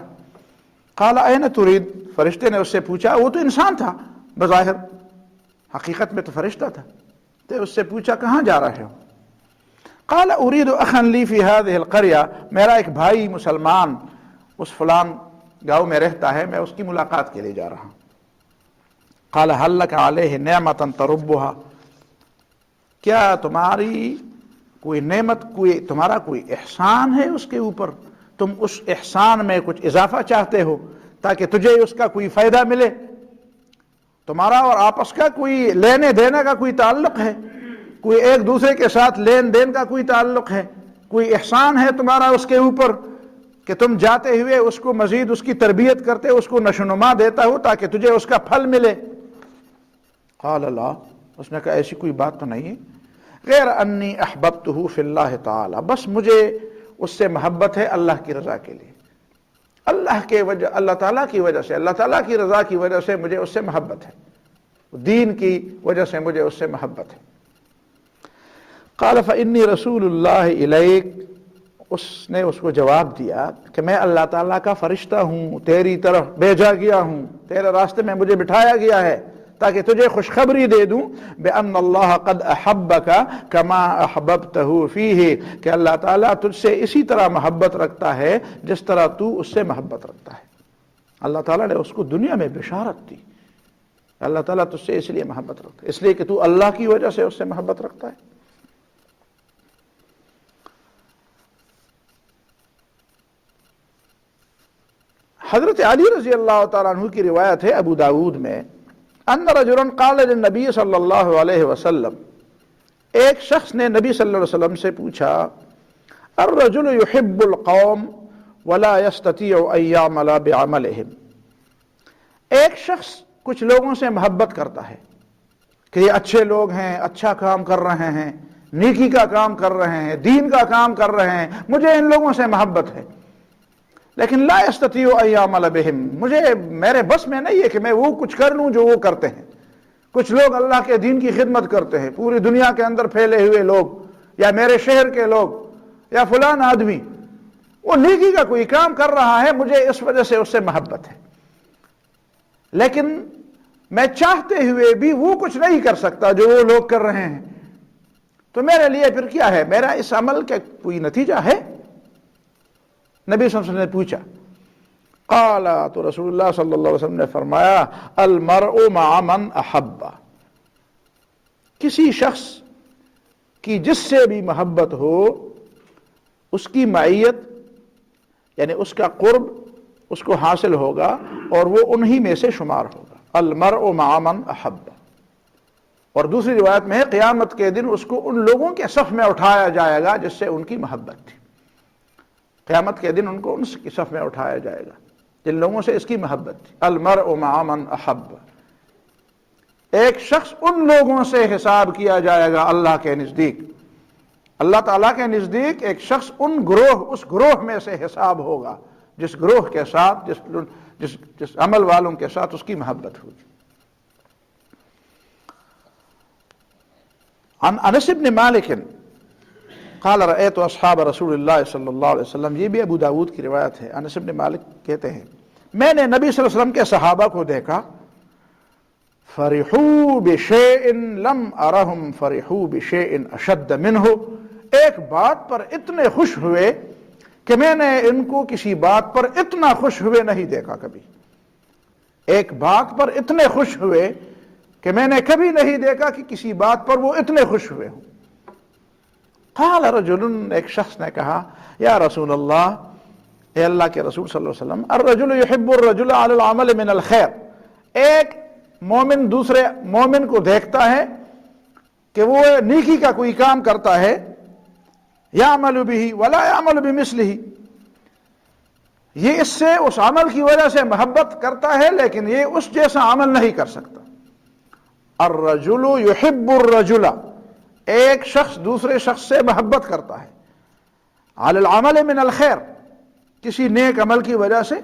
قال این ترید، فرشتے نے اس سے پوچھا، وہ تو انسان تھا بظاہر، حقیقت میں تو فرشتہ تھا، تو اس سے پوچھا کہاں جا رہے ہو؟ قال اريد اخا لي في هذه القريه، میرا ایک بھائی مسلمان اس فلان گاؤں میں رہتا ہے، میں اس کی ملاقات کے لیے جا رہا ہوں. قال هل لك عليه نعمه تربها، کیا تمہاری کوئی نعمت، تمہارا کوئی احسان ہے اس کے اوپر، تم اس احسان میں کچھ اضافہ چاہتے ہو تاکہ تجھے اس کا کوئی فائدہ ملے، تمہارا اور آپس کا کوئی لینے دینے کا کوئی تعلق ہے، کوئی ایک دوسرے کے ساتھ لین دین کا کوئی تعلق ہے، کوئی احسان ہے تمہارا اس کے اوپر کہ تم جاتے ہوئے اس کو مزید اس کی تربیت کرتے، اس کو نشوونما دیتا ہو تاکہ تجھے اس کا پھل ملے؟ قال لا، اس نے کہا ایسی کوئی بات تو نہیں ہے، غیر انی احببتہ فی اللہ تعالی، بس مجھے اس سے محبت ہے اللہ کی رضا کے لیے، اللہ تعالیٰ کی وجہ سے، اللہ تعالیٰ کی رضا کی وجہ سے مجھے اس سے محبت ہے، دین کی وجہ سے مجھے اس سے محبت ہے. قال فإنی رسول اللہ الیک، اس نے اس کو جواب دیا کہ میں اللہ تعالیٰ کا فرشتہ ہوں، تیری طرف بھیجا گیا ہوں، تیرے راستے میں مجھے بٹھایا گیا ہے تاکہ تجھے خوشخبری دے دوں بِأَنَّ اللَّهَ قَدْ أَحَبَّكَ كَمَا أَحْبَبْتَهُ فِيهِ، کہ اللہ تعالیٰ تجھ سے اسی طرح محبت رکھتا ہے جس طرح تو اس سے محبت رکھتا ہے۔ اللہ تعالیٰ نے اس کو دنیا میں بشارت دی، اللہ تعالیٰ تجھ سے اس لیے محبت رکھتا ہے، اس لیے کہ تو اللہ کی وجہ سے اس سے محبت رکھتا ہے۔ حضرت علی رضی اللہ تعالیٰ عنہ کی روایت ہے ابو داود میں، ان رجلا قال للنبی صلی اللہ علیہ وسلم، ایک شخص نے نبی صلی اللہ علیہ وسلم سے پوچھا، الرجل يحب القوم ولا يستطيع ان يعمل بعملهم، ایک شخص کچھ لوگوں سے محبت کرتا ہے کہ یہ اچھے لوگ ہیں، اچھا کام کر رہے ہیں، نیکی کا کام کر رہے ہیں، دین کا کام کر رہے ہیں، مجھے ان لوگوں سے محبت ہے، لیکن لا يستطيع ان يعمل بهم، مجھے میرے بس میں نہیں ہے کہ میں وہ کچھ کر لوں جو وہ کرتے ہیں۔ کچھ لوگ اللہ کے دین کی خدمت کرتے ہیں، پوری دنیا کے اندر پھیلے ہوئے لوگ، یا میرے شہر کے لوگ، یا فلان آدمی وہ نیکی کا کوئی کام کر رہا ہے، مجھے اس وجہ سے اس سے محبت ہے، لیکن میں چاہتے ہوئے بھی وہ کچھ نہیں کر سکتا جو وہ لوگ کر رہے ہیں، تو میرے لیے پھر کیا ہے، میرا اس عمل کا کوئی نتیجہ ہے؟ نبی صلی اللہ علیہ وسلم نے پوچھا، قال، تو رسول اللہ صلی اللہ علیہ وسلم نے فرمایا، المرء مع من احب، کسی شخص کی جس سے بھی محبت ہو اس کی معیت یعنی اس کا قرب اس کو حاصل ہوگا اور وہ انہی میں سے شمار ہوگا، المرء مع من احب۔ اور دوسری روایت میں ہے قیامت کے دن اس کو ان لوگوں کے صف میں اٹھایا جائے گا جس سے ان کی محبت تھی، قیامت کے دن ان کو ان کی صف میں اٹھایا جائے گا جن لوگوں سے اس کی محبت تھی، المرء مع من احب، ایک شخص ان لوگوں سے حساب کیا جائے گا اللہ کے نزدیک، اللہ تعالیٰ کے نزدیک ایک شخص اس گروہ میں سے حساب ہوگا جس گروہ کے ساتھ جس عمل والوں کے ساتھ اس کی محبت ہوگی۔ عن انس بن مالک قال رأيت اصحاب رسول اللہ صلی اللہ علیہ وسلم، یہ بھی ابو داود کی روایت ہے، انس بن مالک کہتے ہیں میں نے نبی صلی اللہ علیہ وسلم کے صحابہ کو دیکھا، فرحوا بشيء لم ارهم فرحوا بشيء اشد منه، ایک بات پر اتنے خوش ہوئے کہ میں نے ان کو کسی بات پر اتنا خوش ہوئے نہیں دیکھا کبھی، ایک بات پر اتنے خوش ہوئے کہ میں نے کبھی نہیں دیکھا کہ کسی بات پر وہ اتنے خوش ہوئے ہوں۔ قال رجل، ایک شخص نے کہا، یا رسول اللہ، اے اللہ کے رسول صلی اللہ علیہ وسلم، الرجل يحب الرجل على العمل من الخير، ایک مومن دوسرے مومن کو دیکھتا ہے کہ وہ نیکی کا کوئی کام کرتا ہے، يعمل به ولا يعمل بمثله، یہ اس سے اس عمل کی وجہ سے محبت کرتا ہے لیکن یہ اس جیسا عمل نہیں کر سکتا۔ الرجل يحب الرجل، ایک شخص دوسرے شخص سے محبت کرتا ہے، علی العمل من الخیر، کسی نیک عمل کی وجہ سے،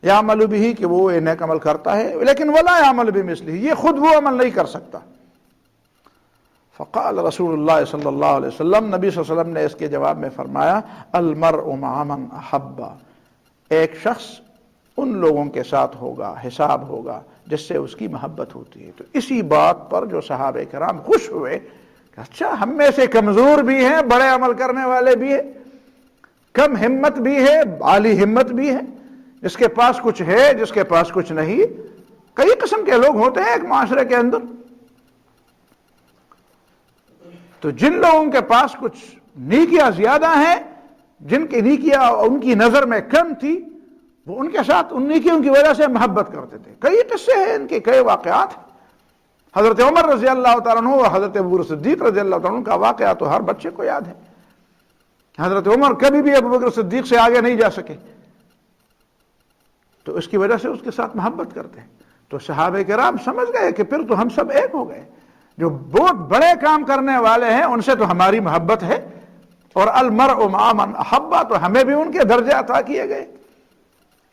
یعمل به کہ وہ نیک عمل کرتا ہے، لیکن ولا یعمل بمثلہ، یہ خود وہ عمل نہیں کر سکتا۔ فقال رسول اللہ صلی اللہ علیہ وسلم، نبی صلی اللہ علیہ وسلم نے اس کے جواب میں فرمایا، المرء مع من احب، ایک شخص ان لوگوں کے ساتھ ہوگا، حساب ہوگا جس سے اس کی محبت ہوتی ہے۔ تو اسی بات پر جو صحابہ کرام خوش ہوئے کہ اچھا ہم میں سے کمزور بھی ہیں، بڑے عمل کرنے والے بھی ہیں، کم ہمت بھی ہے، عالی ہمت بھی ہے، جس کے پاس کچھ ہے جس کے پاس کچھ نہیں، کئی قسم کے لوگ ہوتے ہیں ایک معاشرے کے اندر، تو جن لوگوں کے پاس کچھ نیکیاں زیادہ ہیں، جن کی نیکیاں ان کی نظر میں کم تھی، وہ ان کے ساتھ ان نیکیوں کی وجہ سے محبت کرتے تھے۔ کئی قصے ہیں ان کے، کئی واقعات ہیں۔ حضرت عمر رضی اللہ تعالیٰ عنہ اور حضرت ابو بکر صدیق رضی اللہ تعالیٰ عنہ کا واقعہ تو ہر بچے کو یاد ہے۔ حضرت عمر کبھی بھی ابو بکر صدیق سے آگے نہیں جا سکے، تو اس کی وجہ سے اس کے ساتھ محبت کرتے ہیں۔ تو صحابہ کرام سمجھ گئے کہ پھر تو ہم سب ایک ہو گئے، جو بہت بڑے کام کرنے والے ہیں ان سے تو ہماری محبت ہے، اور المرء مع من احب، تو ہمیں بھی ان کے درجے عطا کیے گئے۔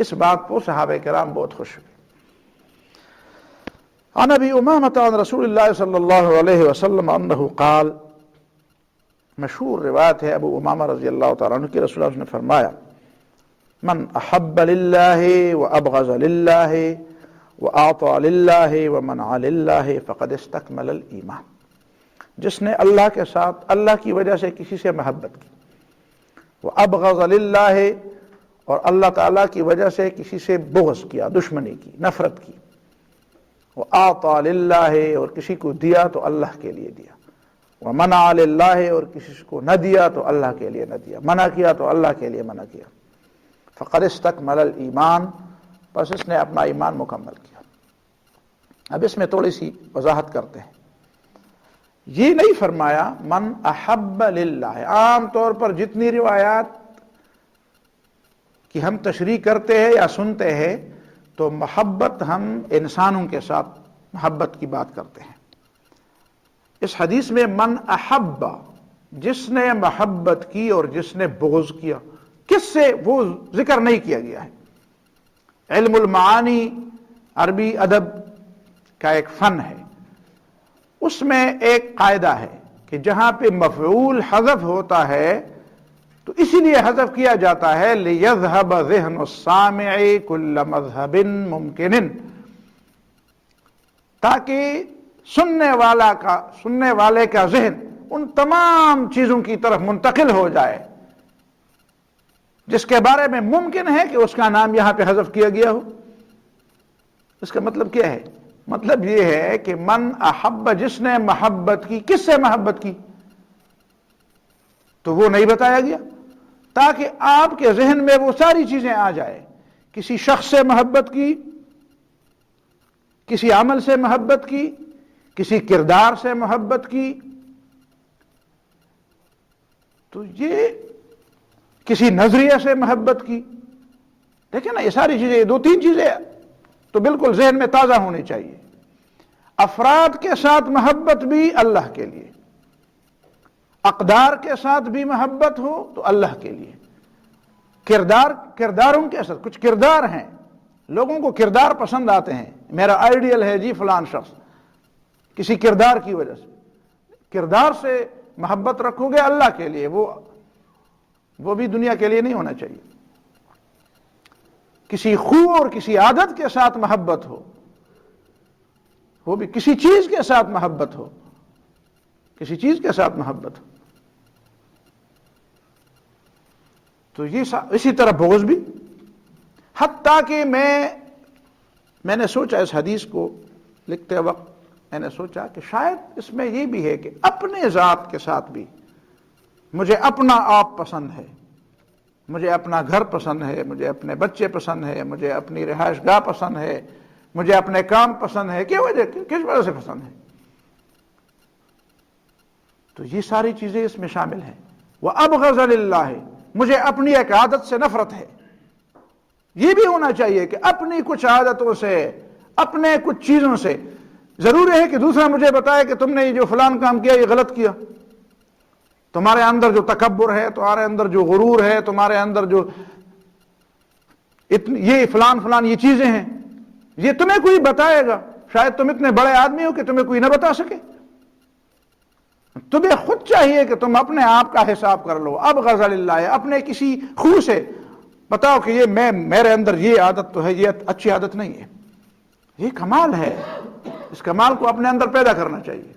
اس بات کو صحابہ کرام بہت خوش ہوئے۔ عن ابی امامۃ عن رسول اللہ صلی اللہ علیہ وسلم انہ قال، مشہور روایت ہے ابو امامہ رضی اللہ تعالیٰ عنہ کی، رسول اللہ نے فرمایا من احب للہ وابغض للہ واعطى للہ ومنع للہ فقد استکمل الایمان، جس نے اللہ کے ساتھ اللہ کی وجہ سے کسی سے محبت کی، وابغض للہ اور اللہ تعالیٰ کی وجہ سے کسی سے بغض کیا، دشمنی کی، نفرت کی، وَأَعْطَى لِلَّهِ اور کسی کو دیا تو اللہ کے لیے دیا، وَمَنَعَ لِلَّهِ اور کسی کو نہ دیا تو اللہ کے لیے نہ دیا، منع کیا تو اللہ کے لیے منع کیا، فَقَدِ اسْتَكْمَلَ الْإِيمَانِ پس اس نے اپنا ایمان مکمل کیا۔ اب اس میں تھوڑی سی وضاحت کرتے ہیں، یہ نہیں فرمایا من احب للہ۔ عام طور پر جتنی روایات کی ہم تشریح کرتے ہیں یا سنتے ہیں تو محبت ہم انسانوں کے ساتھ محبت کی بات کرتے ہیں۔ اس حدیث میں من احب، جس نے محبت کی اور جس نے بغض کیا، کس سے وہ ذکر نہیں کیا گیا ہے۔ علم المعانی عربی ادب کا ایک فن ہے، اس میں ایک قاعدہ ہے کہ جہاں پہ مفعول حذف ہوتا ہے تو اسی لیے حذف کیا جاتا ہے لِيَذْهَبَ ذِهْنُ السَّامِعِ كُلَّ مَذْهَبٍ مُمْكِنٍ، تاکہ سننے والے کا ذہن ان تمام چیزوں کی طرف منتقل ہو جائے جس کے بارے میں ممکن ہے کہ اس کا نام یہاں پہ حذف کیا گیا ہو۔ اس کا مطلب کیا ہے؟ مطلب یہ ہے کہ من احب، جس نے محبت کی، کس سے محبت کی تو وہ نہیں بتایا گیا، تاکہ آپ کے ذہن میں وہ ساری چیزیں آ جائے۔ کسی شخص سے محبت کی، کسی عمل سے محبت کی، کسی کردار سے محبت کی، تو یہ کسی نظریے سے محبت کی، دیکھیں نا یہ ساری چیزیں، دو تین چیزیں تو بالکل ذہن میں تازہ ہونی چاہیے۔ افراد کے ساتھ محبت بھی اللہ کے لیے، اقدار کے ساتھ بھی محبت ہو تو اللہ کے لیے، کرداروں کے ساتھ، کچھ کردار ہیں، لوگوں کو کردار پسند آتے ہیں، میرا آئیڈیل ہے جی فلان شخص، کسی کردار کی وجہ سے، کردار سے محبت رکھو گے اللہ کے لیے، وہ بھی دنیا کے لیے نہیں ہونا چاہیے۔ کسی خو اور کسی عادت کے ساتھ محبت ہو، وہ بھی کسی چیز کے ساتھ محبت ہو، کسی چیز کے ساتھ محبت ہو، تو یہ اسی طرح بغض بھی۔ حتیٰ کہ میں نے سوچا اس حدیث کو لکھتے وقت میں نے سوچا کہ شاید اس میں یہ بھی ہے کہ اپنے ذات کے ساتھ بھی مجھے اپنا آپ پسند ہے، مجھے اپنا گھر پسند ہے، مجھے اپنے بچے پسند ہے، مجھے اپنی رہائش گاہ پسند ہے، مجھے اپنے کام پسند ہے، کس وجہ سے پسند ہے، تو یہ ساری چیزیں اس میں شامل ہیں۔ وَأَبْغَضَ لِلَّهِ، مجھے اپنی ایک عادت سے نفرت ہے، یہ بھی ہونا چاہیے کہ اپنی کچھ عادتوں سے، اپنے کچھ چیزوں سے، ضروری ہے کہ دوسرا مجھے بتائے کہ تم نے یہ جو فلان کام کیا یہ غلط کیا، تمہارے اندر جو تکبر ہے، تمہارے اندر جو غرور ہے، تمہارے اندر جو یہ فلان یہ چیزیں ہیں، یہ تمہیں کوئی بتائے گا؟ شاید تم اتنے بڑے آدمی ہو کہ تمہیں کوئی نہ بتا سکے، تمہیں خود چاہیے کہ تم اپنے آپ کا حساب کر لو۔ اب غزل اللہ، اپنے کسی خو سے بتاؤ کہ یہ میرے اندر یہ عادت تو ہے، یہ اچھی عادت نہیں ہے، یہ کمال ہے، اس کمال کو اپنے اندر پیدا کرنا چاہیے۔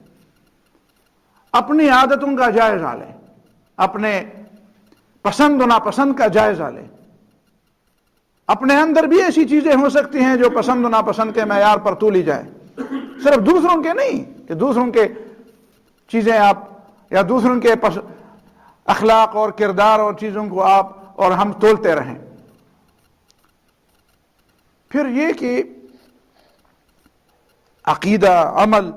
اپنی عادتوں کا جائزہ لیں، اپنے پسند و ناپسند کا جائزہ لیں۔ اپنے اندر بھی ایسی چیزیں ہو سکتی ہیں جو پسند و ناپسند کے معیار پر تولی جائیں، صرف دوسروں کے نہیں کہ دوسروں کے چیزیں آپ یا دوسروں کے اخلاق اور کردار اور چیزوں کو آپ اور ہم تولتے رہیں۔ پھر یہ کہ عقیدہ، عمل،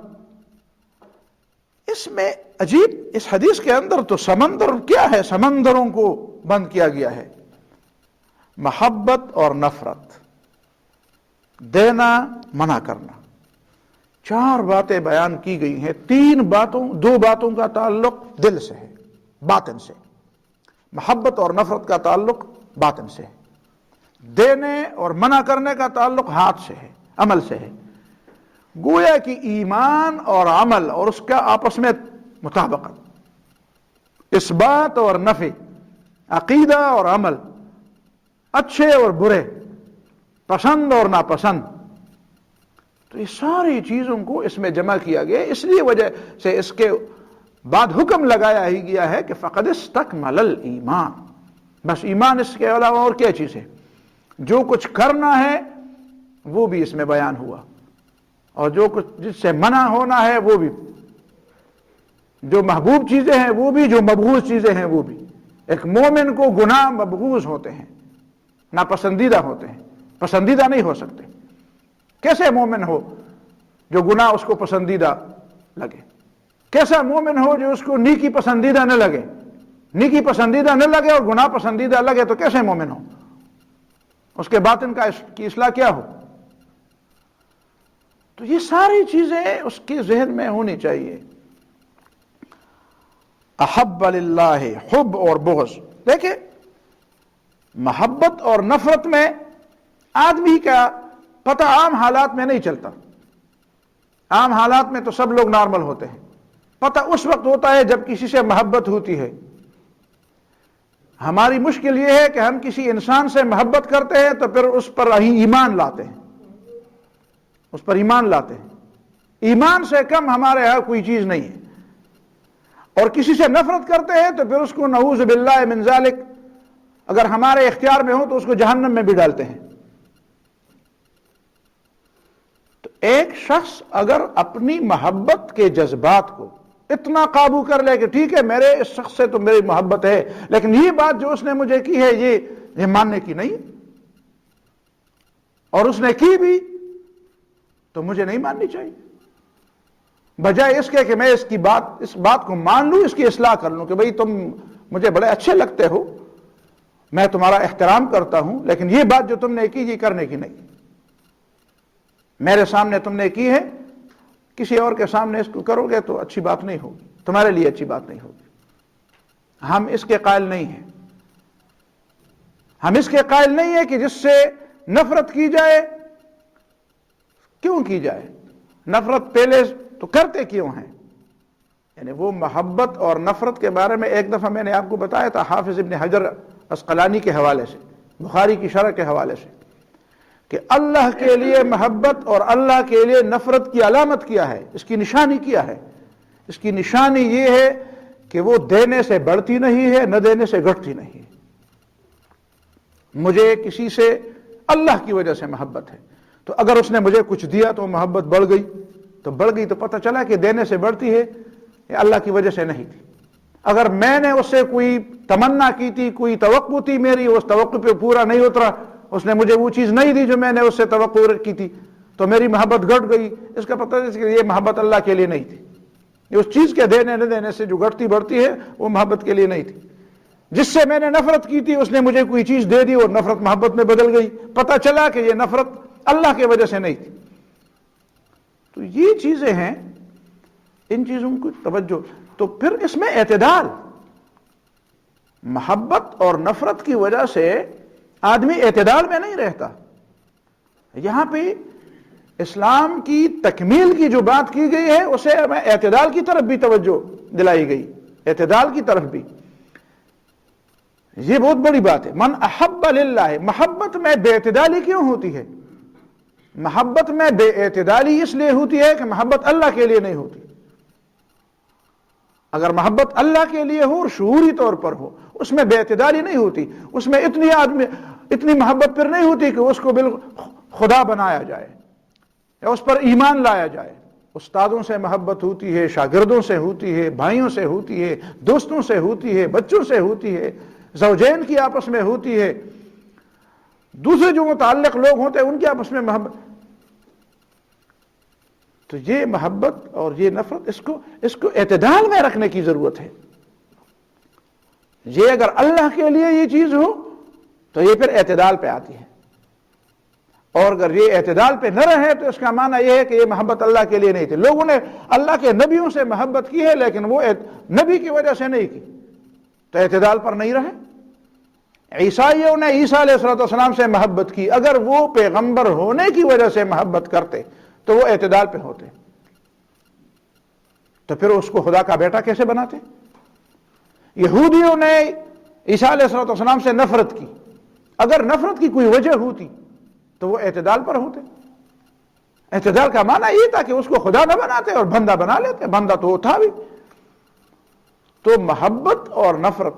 اس میں عجیب، اس حدیث کے اندر تو سمندر کیا ہے، سمندروں کو بند کیا گیا ہے۔ محبت اور نفرت، دینا، منع کرنا، چار باتیں بیان کی گئی ہیں۔ دو باتوں کا تعلق دل سے ہے، باطن سے۔ محبت اور نفرت کا تعلق باطن سے ہے، دینے اور منع کرنے کا تعلق ہاتھ سے ہے، عمل سے ہے۔ گویا کہ ایمان اور عمل اور اس کا آپس میں مطابقت، اثبات اور نفی، عقیدہ اور عمل، اچھے اور برے، پسند اور ناپسند، تو یہ ساری چیزوں کو اس میں جمع کیا گیا. اس لیے وجہ سے اس کے بعد حکم لگایا ہی گیا ہے کہ فقد استکمل الایمان، بس ایمان اس کے علاوہ اور کیا چیز ہے. جو کچھ کرنا ہے وہ بھی اس میں بیان ہوا، اور جو کچھ جس سے منع ہونا ہے وہ بھی، جو محبوب چیزیں ہیں وہ بھی، جو مبغوض چیزیں ہیں وہ بھی. ایک مومن کو گناہ مبغوض ہوتے ہیں، ناپسندیدہ ہوتے ہیں، پسندیدہ نہیں ہو سکتے. کیسے مومن ہو جو گناہ اس کو پسندیدہ لگے؟ کیسا مومن ہو جو اس کو نیکی پسندیدہ نہ لگے؟ نیکی پسندیدہ نہ لگے اور گناہ پسندیدہ لگے تو کیسے مومن ہو؟ اس کے باطن کی اصلاح کیا ہو؟ تو یہ ساری چیزیں اس کے ذہن میں ہونی چاہیے. احب للہ، حب اور بغض. دیکھیں، محبت اور نفرت میں آدمی کا پتہ عام حالات میں نہیں چلتا. عام حالات میں تو سب لوگ نارمل ہوتے ہیں. پتہ اس وقت ہوتا ہے جب کسی سے محبت ہوتی ہے. ہماری مشکل یہ ہے کہ ہم کسی انسان سے محبت کرتے ہیں تو پھر اس پر ایمان لاتے ہیں، اس پر ایمان لاتے ہیں. ایمان سے کم ہمارے ہاں کوئی چیز نہیں ہے. اور کسی سے نفرت کرتے ہیں تو پھر اس کو نعوذ باللہ من ذالک اگر ہمارے اختیار میں ہو تو اس کو جہنم میں بھی ڈالتے ہیں. تو ایک شخص اگر اپنی محبت کے جذبات کو اتنا قابو کر لے کہ ٹھیک ہے میرے اس شخص سے تو میری محبت ہے، لیکن یہ بات جو اس نے مجھے کی ہے یہ ماننے کی نہیں، اور اس نے کی بھی تو مجھے نہیں ماننی چاہیے. بجائے اس کے کہ میں اس بات کو مان لوں، اس کی اصلاح کر لوں کہ بھئی تم مجھے بڑے اچھے لگتے ہو، میں تمہارا احترام کرتا ہوں، لیکن یہ بات جو تم نے کی یہ کرنے کی نہیں. میرے سامنے تم نے کی ہے، کسی اور کے سامنے اس کو کرو گے تو اچھی بات نہیں ہوگی، تمہارے لیے اچھی بات نہیں ہوگی. ہم اس کے قائل نہیں ہیں. ہم اس کے قائل نہیں ہیں کہ جس سے نفرت کی جائے. کیوں کی جائے نفرت؟ پہلے تو کرتے کیوں ہیں؟ یعنی وہ محبت اور نفرت کے بارے میں ایک دفعہ میں نے آپ کو بتایا تھا حافظ ابن حجر عسقلانی کے حوالے سے، بخاری کی شرح کے حوالے سے، کہ اللہ کے لیے محبت اور اللہ کے لیے نفرت کی علامت کیا ہے، اس کی نشانی کیا ہے. اس کی نشانی یہ ہے کہ وہ دینے سے بڑھتی نہیں ہے، نہ دینے سے گھٹتی نہیں ہے. مجھے کسی سے اللہ کی وجہ سے محبت ہے، تو اگر اس نے مجھے کچھ دیا تو محبت بڑھ گئی، تو پتہ چلا کہ دینے سے بڑھتی ہے، یہ اللہ کی وجہ سے نہیں تھی. اگر میں نے اس سے کوئی تمنا کی تھی، کوئی توقع تھی میری، اس توقع پہ پورا نہیں اترا، اس نے مجھے وہ چیز نہیں دی جو میں نے اس سے توقع کی تھی، تو میری محبت گھٹ گئی. اس کا پتہ ہے کہ یہ محبت اللہ کے لیے نہیں تھی. یہ اس چیز کے دینے نہ دینے سے جو گھٹتی بڑھتی ہے وہ محبت کے لیے نہیں تھی. جس سے میں نے نفرت کی تھی اس نے مجھے کوئی چیز دے دی اور نفرت محبت میں بدل گئی، پتہ چلا کہ یہ نفرت اللہ کی وجہ سے نہیں تھی. تو یہ چیزیں ہیں، ان چیزوں کو توجہ. تو پھر اس میں اعتدال. محبت اور نفرت کی وجہ سے آدمی اعتدال میں نہیں رہتا. یہاں پہ اسلام کی تکمیل کی جو بات کی گئی ہے اسے میں اعتدال کی طرف بھی توجہ دلائی گئی، اعتدال کی طرف بھی. یہ بہت بڑی بات ہے. من احب للہ، محبت میں بے اعتدالی کیوں ہوتی ہے؟ محبت میں بے اعتدالی اس لیے ہوتی ہے کہ محبت اللہ کے لیے نہیں ہوتی. اگر محبت اللہ کے لیے ہو اور شعوری طور پر ہو، اس میں بے اعتدالی نہیں ہوتی. اس میں اتنی محبت پھر نہیں ہوتی کہ اس کو بالکل خدا بنایا جائے یا اس پر ایمان لایا جائے. استادوں سے محبت ہوتی ہے، شاگردوں سے ہوتی ہے، بھائیوں سے ہوتی ہے، دوستوں سے ہوتی ہے، بچوں سے ہوتی ہے، زوجین کی آپس میں ہوتی ہے، دوسرے جو متعلق لوگ ہوتے ہیں ان کے آپس میں محبت. تو یہ محبت اور یہ نفرت اس کو اعتدال میں رکھنے کی ضرورت ہے. یہ اگر اللہ کے لیے یہ چیز ہو تو یہ پھر اعتدال پہ آتی ہے، اور اگر یہ اعتدال پہ نہ رہے تو اس کا معنی یہ ہے کہ یہ محبت اللہ کے لیے نہیں تھی. لوگوں نے اللہ کے نبیوں سے محبت کی ہے لیکن وہ نبی کی وجہ سے نہیں کی تو اعتدال پر نہیں رہے. عیسائیوں نے عیسیٰ علیہ السلام سے محبت کی، اگر وہ پیغمبر ہونے کی وجہ سے محبت کرتے تو وہ اعتدال پہ ہوتے، تو پھر اس کو خدا کا بیٹا کیسے بناتے؟ یہودیوں نے عیسیٰ علیہ السلام سے نفرت کی، اگر نفرت کی کوئی وجہ ہوتی تو وہ اعتدال پر ہوتے۔ اعتدال کا معنی یہ تھا کہ اس کو خدا نہ بناتے اور بندہ بنا لیتے، بندہ تو وہ تھا بھی۔ تو محبت اور نفرت،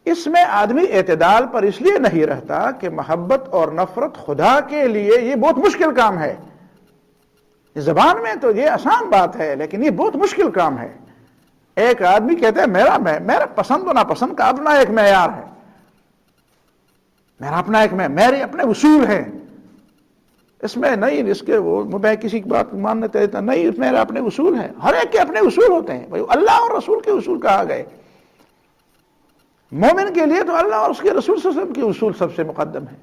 اس میں آدمی اعتدال پر اس لیے نہیں رہتا کہ محبت اور نفرت خدا کے لیے یہ بہت مشکل کام ہے۔ زبان میں تو یہ آسان بات ہے، لیکن یہ بہت مشکل کام ہے۔ ایک آدمی کہتا ہے میرا پسند و ناپسند کا اپنا ایک معیار ہے، میرا اپنا ایک میرے اپنے اصول ہیں، اس میں نہیں اس کے میں کسی کی بات ماننے دیتا نہیں، اس میرے اپنے اصول ہیں۔ ہر ایک کے اپنے اصول ہوتے ہیں بھائی، اللہ اور رسول کے اصول کہا گئے۔ مومن کے لیے تو اللہ اور اس کے رسول صلی اللہ علیہ وسلم کے اصول سب سے مقدم ہے۔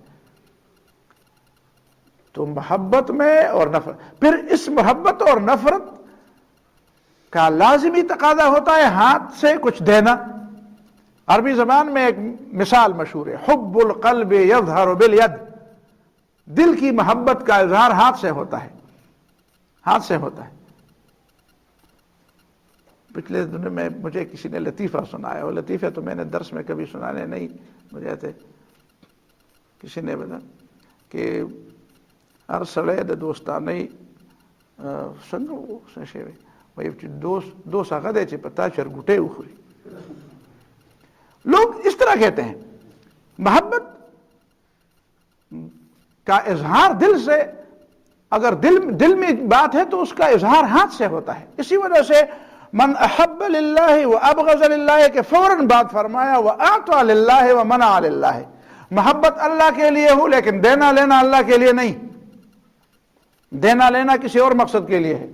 تو محبت میں اور نفرت، پھر اس محبت اور نفرت کا لازمی تقاضا ہوتا ہے ہاتھ سے کچھ دینا۔ عربی زبان میں ایک مثال مشہور ہے، حب القلب یظہر بالید، دل کی محبت کا اظہار ہاتھ سے ہوتا ہے، ہاتھ سے ہوتا ہے۔ پچھلے دنوں میں مجھے کسی نے لطیفہ سنایا، وہ لطیفہ تو میں نے درس میں کبھی سنانے نہیں مجھے تھے، کسی نے بتا کہ ارسلے دوستانی سنگو سنشیوے دو ساغدے چھ پتا چر گھٹے اخری۔ لوگ اس طرح کہتے ہیں محبت کا اظہار دل سے، اگر دل میں بات ہے تو اس کا اظہار ہاتھ سے ہوتا ہے۔ اسی وجہ سے من احب للہ و ابغض للہ کے فوراً بعد فرمایا واعطى للہ و منع للہ، محبت اللہ کے لیے ہو لیکن دینا لینا اللہ کے لیے نہیں، دینا لینا کسی اور مقصد کے لیے ہے۔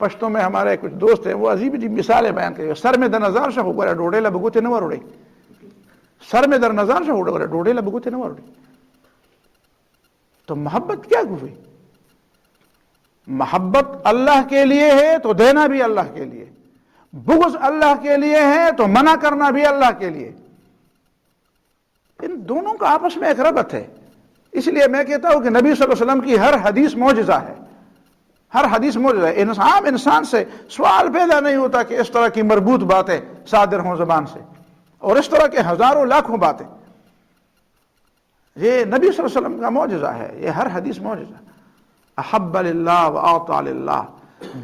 پشتوں میں ہمارے کچھ دوست ہیں، وہ عجیب عجیب مثالیں بیان کریں، سر میں در نظر شاہ گورا ڈوڑے لبگوتے نہ وروڑے، سر میں در نظر شاہ گورا ڈوڑے لبگوتے نہ وروڑے۔ تو محبت کیا ہوئی؟ محبت اللہ کے لیے ہے تو دینا بھی اللہ کے لیے، بغض اللہ کے لیے ہے تو منع کرنا بھی اللہ کے لیے۔ ان دونوں کا آپس میں ایک ربط ہے۔ اس لیے میں کہتا ہوں کہ نبی صلی اللہ علیہ وسلم کی ہر حدیث معجزہ ہے، ہر حدیث موجود ہے۔ عام انسان سے سوال پیدا نہیں ہوتا کہ اس طرح کی مربوط باتیں صادر ہوں زبان سے، اور اس طرح کے ہزاروں لاکھوں باتیں، یہ نبی صلی اللہ علیہ وسلم کا معجزہ ہے، یہ ہر حدیث معجزہ۔ احب للہ و اعطى للہ،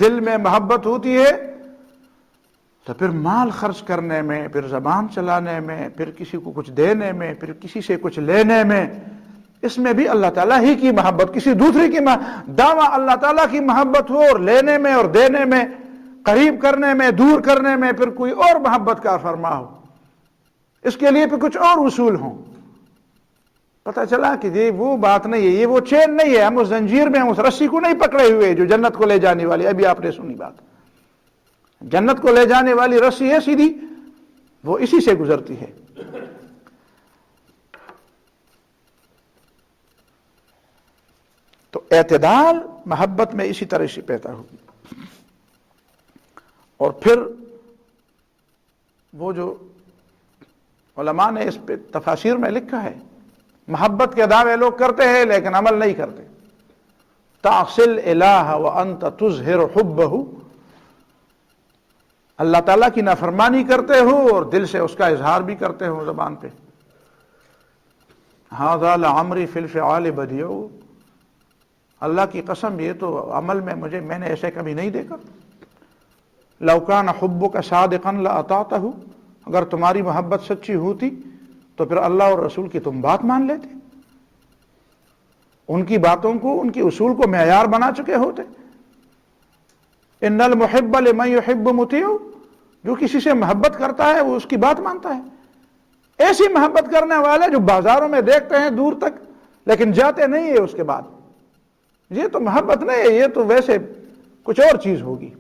دل میں محبت ہوتی ہے تو پھر مال خرچ کرنے میں، پھر زبان چلانے میں، پھر کسی کو کچھ دینے میں، پھر کسی سے کچھ لینے میں، اس میں بھی اللہ تعالیٰ ہی کی محبت، کسی دوسرے کی دعویٰ اللہ تعالیٰ کی محبت ہو، اور لینے میں اور دینے میں، قریب کرنے میں، دور کرنے میں پھر کوئی اور محبت کا فرما ہو، اس کے لیے پھر کچھ اور اصول ہوں۔ پتہ چلا کہ یہ وہ بات نہیں ہے، یہ وہ چین نہیں ہے، ہم اس زنجیر میں، ہم اس رسی کو نہیں پکڑے ہوئے جو جنت کو لے جانے والی، ابھی آپ نے سنی بات، جنت کو لے جانے والی رسی ہے سیدھی، وہ اسی سے گزرتی ہے۔ تو اعتدال محبت میں اسی طرح سے پیدا ہوگی۔ اور پھر وہ جو علماء نے اس پہ تفاسیر میں لکھا ہے، محبت کے دعوے لوگ کرتے ہیں لیکن عمل نہیں کرتے۔ تعصل الہ وانت تظہر حبہ، اللہ تعالیٰ کی نافرمانی کرتے ہو اور دل سے اس کا اظہار بھی کرتے ہو زبان پہ۔ ھذا لعمری فی الفعال بدیع، اللہ کی قسم یہ تو عمل میں میں نے ایسے کبھی نہیں دیکھا۔ لو کان حبک صادقا لاطعتہ، اگر تمہاری محبت سچی ہوتی تو پھر اللہ اور رسول کی تم بات مان لیتے، ان کی باتوں کو، ان کے اصول کو معیار بنا چکے ہوتے۔ ان المحب لمن يحب مطیع، جو کسی سے محبت کرتا ہے وہ اس کی بات مانتا ہے۔ ایسی محبت کرنے والے جو بازاروں میں دیکھتے ہیں دور تک لیکن جاتے نہیں ہیں اس کے بعد، یہ تو محبت نہیں ہے، یہ تو ویسے کچھ اور چیز ہوگی۔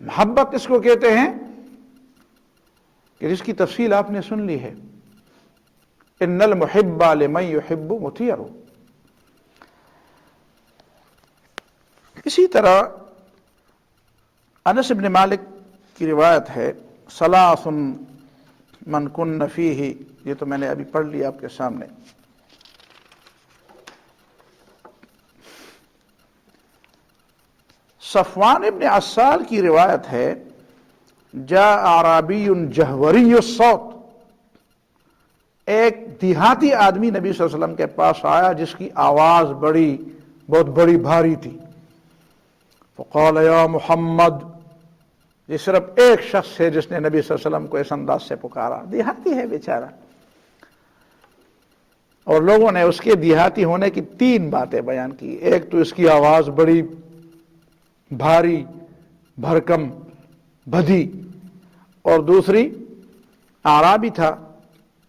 محبت اس کو کہتے ہیں کہ جس کی تفصیل آپ نے سن لی ہے، ان المحب لمن يحب مطیع۔ اسی طرح انس بن مالک کی روایت ہے، ثلاث من کن فیہ، یہ تو میں نے ابھی پڑھ لیا آپ کے سامنے۔ صفوان ابن عسال کی روایت ہے، جاء اعرابی جہوری الصوت، ایک دیہاتی آدمی نبی صلی اللہ علیہ وسلم کے پاس آیا جس کی آواز بہت بڑی بھاری تھی. فقال یا محمد، یہ صرف ایک شخص ہے جس نے نبی صلی اللہ علیہ وسلم کو اس انداز سے پکارا. دیہاتی ہے بیچارہ، اور لوگوں نے اس کے دیہاتی ہونے کی 3 باتیں بیان کی. ایک تو اس کی آواز بڑی بھاری بھرکم بھدی، اور دوسری اعرابی تھا،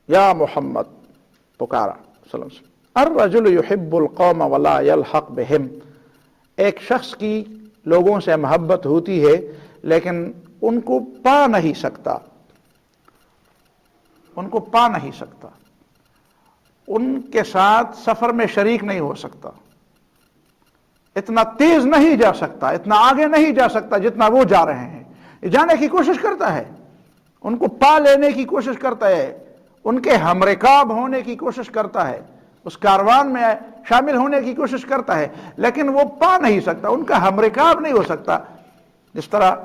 یا محمد پکارا صلی اللہ علیہ وسلم. الرجل يحب القوم ولا يلحق بهم، ایک شخص کی لوگوں سے محبت ہوتی ہے لیکن ان کو پا نہیں سکتا، ان کے ساتھ سفر میں شریک نہیں ہو سکتا، اتنا تیز نہیں جا سکتا، اتنا آگے نہیں جا سکتا جتنا وہ جا رہے ہیں. جانے کی کوشش کرتا ہے، ان کو پا لینے کی کوشش کرتا ہے، ان کے ہمرکاب ہونے کی کوشش کرتا ہے، اس کاروان میں شامل ہونے کی کوشش کرتا ہے، لیکن وہ پا نہیں سکتا، ان کا ہمرکاب نہیں ہو سکتا. جس طرح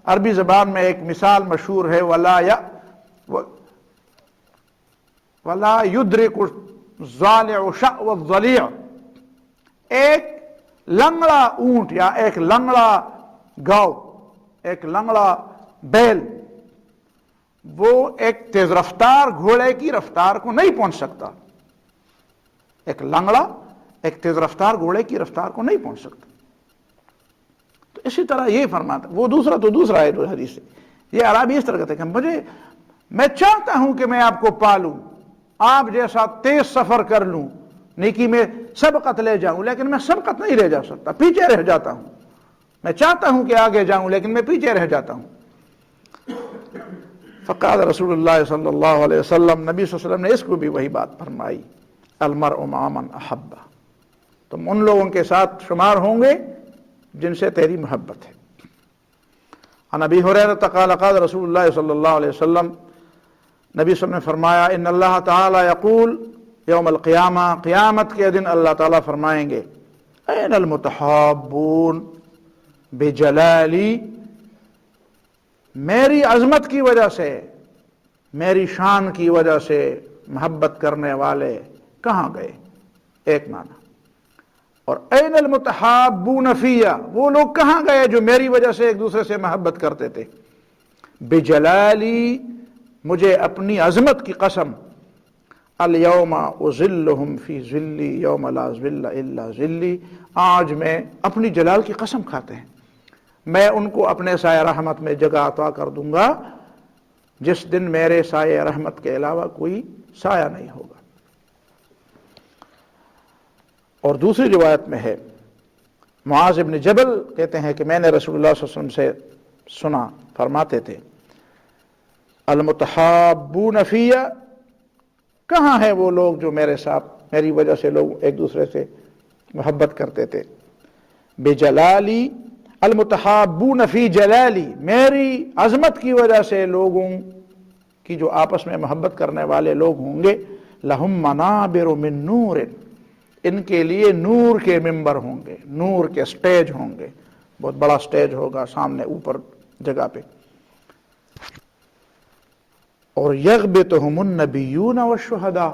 عربی زبان میں ایک مثال مشہور ہے، ولا يدرك الضالع شأو الضلیع، ایک لنگڑا اونٹ یا ایک لنگڑا گاؤ، ایک لنگڑا بیل، وہ ایک تیز رفتار گھوڑے کی رفتار کو نہیں پہنچ سکتا. ایک لنگڑا ایک تیز رفتار گھوڑے کی رفتار کو نہیں پہنچ سکتا. تو اسی طرح یہ فرماتا، وہ دوسرا ہے جو حدیث ہے. یہ عربی اس طرح کہتے ہیں کہ میں چاہتا ہوں کہ میں آپ کو پالوں، آپ جیسا تیز سفر کر لوں، نیکی میں سبقت لے جاؤں، لیکن میں سبقت نہیں لے جا سکتا، پیچھے رہ جاتا ہوں. میں چاہتا ہوں کہ آگے جاؤں لیکن میں پیچھے رہ جاتا ہوں. فقال رسول اللہ صلی اللہ علیہ وسلم، نبی صلی اللہ علیہ وسلم نے اس کو بھی وہی بات فرمائی، المرء مع من احب، تم ان لوگوں کے ساتھ شمار ہوں گے جن سے تیری محبت ہے. عن ابی ہریرہ قال قال رسول اللہ صلی اللہ علیہ وسلم، نبی صلی اللہ علیہ وسلم نے فرمایا، ان اللہ تعالی یقول یوم القیامہ، قیامت کے دن اللہ تعالیٰ فرمائیں گے، این المتحابون بجلالی، میری عظمت کی وجہ سے، میری شان کی وجہ سے محبت کرنے والے کہاں گئے؟ ایک معنی. اور این المتحابون فیہ، وہ لوگ کہاں گئے جو میری وجہ سے ایک دوسرے سے محبت کرتے تھے. بجلالی، مجھے اپنی عظمت کی قسم، الیوم اظلہم فی ظلی یوم لا ظل الا ظلی، آج میں اپنی جلال کی قسم کھاتے ہیں، میں ان کو اپنے سایہ رحمت میں جگہ عطا کر دوں گا جس دن میرے سایہ رحمت کے علاوہ کوئی سایہ نہیں ہوگا. اور دوسری روایت میں ہے، معاذ بن جبل کہتے ہیں کہ میں نے رسول اللہ صلی اللہ علیہ وسلم سے سنا، فرماتے تھے، المتحابون فیہ، کہاں ہیں وہ لوگ جو میرے ساتھ، میری وجہ سے لوگ ایک دوسرے سے محبت کرتے تھے. بجلالی، المتحابون فی جلالی، میری عظمت کی وجہ سے لوگوں کی جو آپس میں محبت کرنے والے لوگ ہوں گے، لہم منابر من نور، ان کے لیے نور کے ممبر ہوں گے، نور کے سٹیج ہوں گے، بہت بڑا سٹیج ہوگا سامنے اوپر جگہ پہ. اور یغبطہم النبیون والشہداء،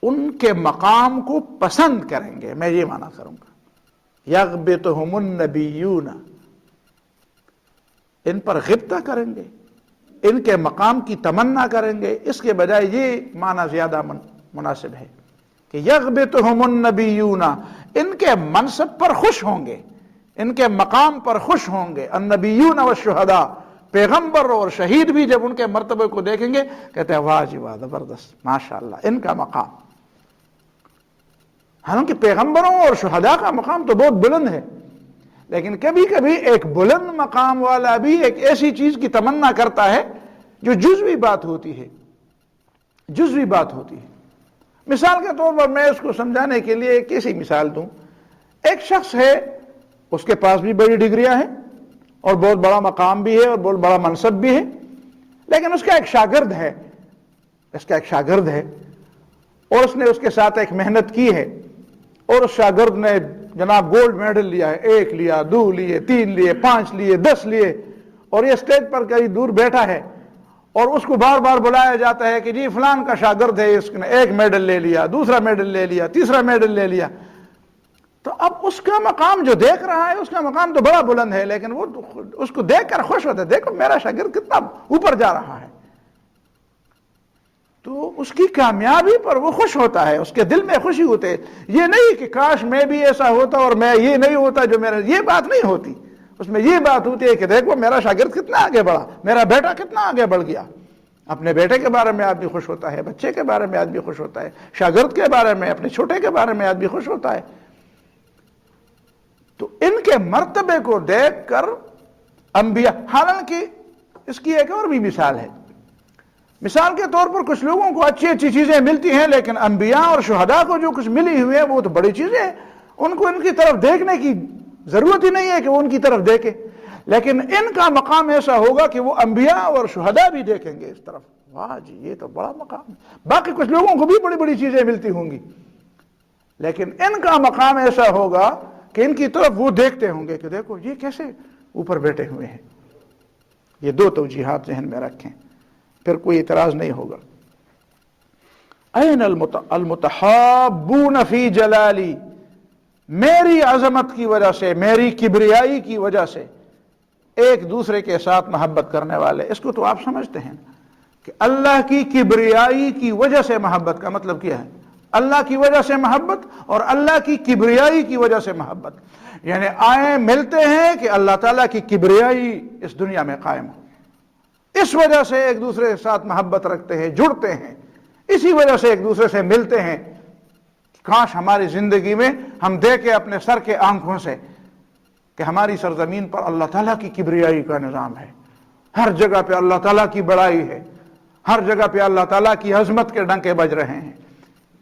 ان کے مقام کو پسند کریں گے. میں یہ معنی کروں گا، یغبطہم النبیون، ان پر غبطہ کریں گے، ان کے مقام کی تمنا کریں گے. اس کے بجائے یہ معنی زیادہ مناسب ہے کہ یغبطہم النبیون، ان کے منصب پر خوش ہوں گے، ان کے مقام پر خوش ہوں گے. النبیون والشہداء، پیغمبر اور شہید بھی جب ان کے مرتبے کو دیکھیں گے کہتے ہیں واہ جی واہ، زبردست، ماشاءاللہ، ان کا مقام. حالانکہ پیغمبروں اور شہداء کا مقام تو بہت بلند ہے، لیکن کبھی کبھی ایک بلند مقام والا بھی ایک ایسی چیز کی تمنا کرتا ہے جو جزوی بات ہوتی ہے، جزوی بات ہوتی ہے. مثال کے طور پر میں اس کو سمجھانے کے لیے ایک ایسی مثال دوں. ایک شخص ہے، اس کے پاس بھی بڑی ڈگریاں ہیں اور بہت بڑا مقام بھی ہے اور بہت بڑا منصب بھی ہے، لیکن اس کا ایک شاگرد ہے، اور اس نے اس کے ساتھ ایک محنت کی ہے، اور اس شاگرد نے جناب گولڈ میڈل لیا ہے، 1 لیا، 2 لیے، 3 لیے، 5 لیے، 10 لیے، اور یہ اسٹیج پر کہیں دور بیٹھا ہے اور اس کو بار بار بلایا جاتا ہے کہ جی فلان کا شاگرد ہے، اس نے ایک میڈل لے لیا، دوسرا میڈل لے لیا، تیسرا میڈل لے لیا، تو اب اس کا مقام جو دیکھ رہا ہے اس کا مقام تو بڑا بلند ہے، لیکن وہ اس کو دیکھ کر خوش ہوتا ہے، دیکھو میرا شاگرد کتنا اوپر جا رہا ہے، تو اس کی کامیابی پر وہ خوش ہوتا ہے، اس کے دل میں خوشی ہوتی ہے۔ یہ نہیں کہ کاش میں بھی ایسا ہوتا اور میں یہ نہیں ہوتا جو میرا، یہ بات نہیں ہوتی، اس میں یہ بات ہوتی ہے کہ دیکھو میرا شاگرد کتنا آگے بڑھا، میرا بیٹا کتنا آگے بڑھ گیا۔ اپنے بیٹے کے بارے میں آدمی خوش ہوتا ہے، بچے کے بارے میں آدمی خوش ہوتا ہے، شاگرد کے بارے میں، اپنے چھوٹے کے بارے میں آدمی خوش ہوتا ہے۔ تو ان کے مرتبے کو دیکھ کر انبیاء، حالانکہ اس کی ایک اور بھی مثال ہے، مثال کے طور پر کچھ لوگوں کو اچھی اچھی چیزیں ملتی ہیں، لیکن انبیاء اور شہداء کو جو کچھ ملی ہوئی ہے وہ تو بڑی چیزیں ہیں، ان کو ان کی طرف دیکھنے کی ضرورت ہی نہیں ہے کہ وہ ان کی طرف دیکھیں، لیکن ان کا مقام ایسا ہوگا کہ وہ انبیاء اور شہداء بھی دیکھیں گے اس طرف، واہ جی یہ تو بڑا مقام ہے۔ باقی کچھ لوگوں کو بھی بڑی بڑی چیزیں ملتی ہوں گی، لیکن ان کا مقام ایسا ہوگا کہ ان کی طرف وہ دیکھتے ہوں گے کہ دیکھو یہ کیسے اوپر بیٹھے ہوئے ہیں۔ یہ دو توجیہات ذہن میں رکھیں، پھر کوئی اعتراض نہیں ہوگا۔ این المتحابون فی جلالی، میری عظمت کی وجہ سے، میری کبریائی کی وجہ سے ایک دوسرے کے ساتھ محبت کرنے والے، اس کو تو آپ سمجھتے ہیں کہ اللہ کی کبریائی کی وجہ سے محبت کا مطلب کیا ہے؟ اللہ کی وجہ سے محبت اور اللہ کی کبریائی کی وجہ سے محبت، یعنی آئیں ملتے ہیں کہ اللہ تعالیٰ کی کبریائی اس دنیا میں قائم ہو، اس وجہ سے ایک دوسرے کے ساتھ محبت رکھتے ہیں، جڑتے ہیں، اسی وجہ سے ایک دوسرے سے ملتے ہیں۔ کاش ہماری زندگی میں ہم دیکھیں اپنے سر کے آنکھوں سے کہ ہماری سرزمین پر اللہ تعالیٰ کی کبریائی کا نظام ہے، ہر جگہ پہ اللہ تعالیٰ کی بڑائی ہے، ہر جگہ پہ اللہ تعالیٰ کی عظمت کے ڈنکے بج رہے ہیں،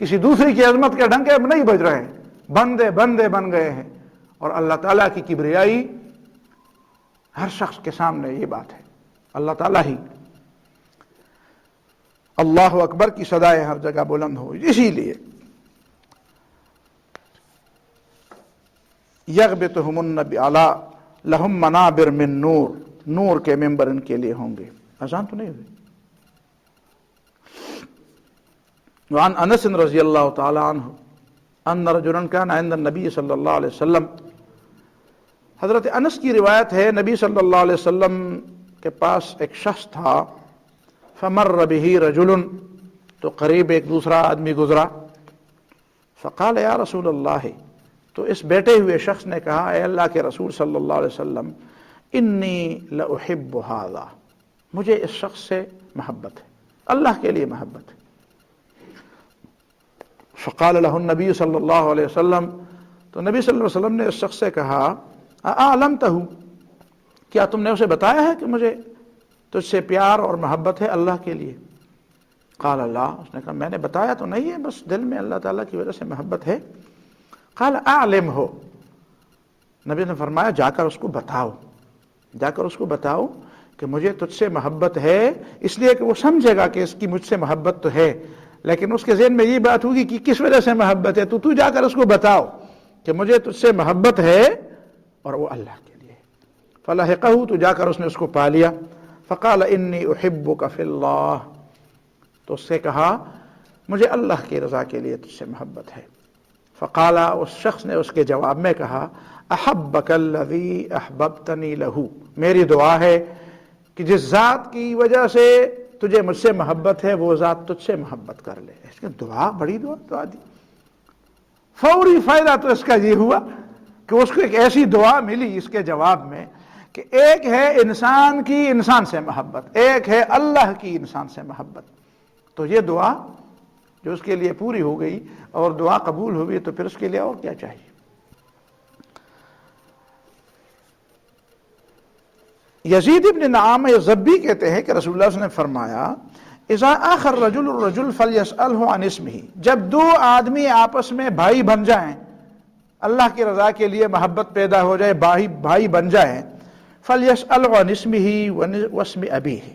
کسی دوسری کی عظمت کے ڈنکے نہیں بج رہے ہیں، بندے بندے بن گئے ہیں، اور اللہ تعالیٰ کی کبریائی ہر شخص کے سامنے یہ بات ہے، اللہ تعالیٰ ہی، اللہ اکبر کی صدائیں ہر جگہ بلند ہو۔ اسی لیے یغبطہم النبی علی لہم منابر من نور، نور کے ممبر ان کے لیے ہوں گے۔ اذان تو نہیں ہوئی؟ وعن انس رضی اللہ تعالی عنہ ان رجلا کان عند النبی صلی اللہ علیہ وسلم، حضرت انس کی روایت ہے نبی صلی اللہ علیہ وسلم کے پاس ایک شخص تھا، فمر بہ رجل، تو قریب ایک دوسرا آدمی گزرا، فقال یا رسول اللہ، تو اس بیٹھے ہوئے شخص نے کہا اے اللہ کے رسول صلی اللہ علیہ وسلم، انی لاحب ھذا، مجھے اس شخص سے محبت ہے، اللہ کے لیے محبت ہے۔ فقال له النبی صلی اللہ علیہ وسلم، تو نبی صلی اللہ علیہ وسلم نے اس شخص سے کہا اعلمتہ، کیا تم نے اسے بتایا ہے کہ مجھے تجھ سے پیار اور محبت ہے اللہ کے لیے؟ قال اللہ، اس نے کہا میں نے بتایا تو نہیں ہے، بس دل میں اللہ تعالیٰ کی وجہ سے محبت ہے۔ قال اعلمہ، نبی نے فرمایا جا کر اس کو بتاؤ، جا کر اس کو بتاؤ کہ مجھے تجھ سے محبت ہے، اس لیے کہ وہ سمجھے گا کہ اس کی مجھ سے محبت تو ہے، لیکن اس کے ذہن میں یہ بات ہوگی کہ کس وجہ سے محبت ہے، تو جا کر اس کو بتاؤ کہ مجھے تجھ سے محبت ہے اور وہ اللہ کے لیے۔ فلحقہ، تو جا کر اس نے اس کو پا لیا۔ فقال انی احبک فی اللہ، تو اس سے کہا مجھے اللہ کی رضا کے لیے تجھ سے محبت ہے۔ فقال، اس شخص نے اس کے جواب میں کہا احبک الذی احببتنی لہ، میری دعا ہے کہ جس ذات کی وجہ سے تجھے مجھ سے محبت ہے وہ ذات تجھ سے محبت کر لے۔ اس کی دعا، بڑی دعا دی، فوری فائدہ تو اس کا یہ ہوا کہ اس کو ایک ایسی دعا ملی اس کے جواب میں کہ ایک ہے انسان کی انسان سے محبت، ایک ہے اللہ کی انسان سے محبت، تو یہ دعا جو اس کے لیے پوری ہو گئی اور دعا قبول ہوئی، تو پھر اس کے لیے اور کیا چاہیے۔ یزید ابن نعام یزبی کہتے ہیں کہ رسول اللہ صلی اللہ علیہ وسلم نے فرمایا اذا آخر رجل الرجل فلیسألہ عن اسمہ، جب دو آدمی آپس میں بھائی بن جائیں، اللہ کی رضا کے لیے محبت پیدا ہو جائے، بھائی بن جائیں، فلیسألہ عن اسمہ واسم ابیہ،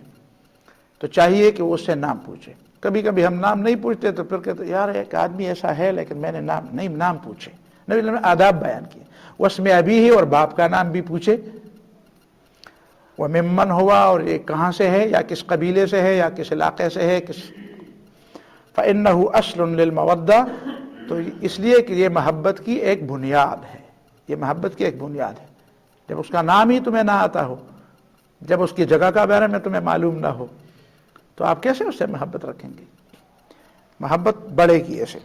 تو چاہیے کہ وہ اس سے نام پوچھے۔ کبھی کبھی ہم نام نہیں پوچھتے تو پھر کہتے یار ایک آدمی ایسا ہے لیکن میں نے نام پوچھے، نبی نے آداب بیان کیے، واسم ابیہ، اور باپ کا نام بھی پوچھے۔ وہ ممن ہوا، اور یہ کہاں سے ہے، یا کس قبیلے سے ہے، یا کس علاقے سے ہے، فَإِنَّهُ أَصْلٌ لِلْمَوَدَّةِ، تو اس لیے کہ یہ محبت کی ایک بنیاد ہے، یہ محبت کی ایک بنیاد ہے۔ جب اس کا نام ہی تمہیں نہ آتا ہو، جب اس کی جگہ کا بارے میں تمہیں معلوم نہ ہو، تو آپ کیسے اس سے محبت رکھیں گے؟ محبت بڑھے گی ایسے۔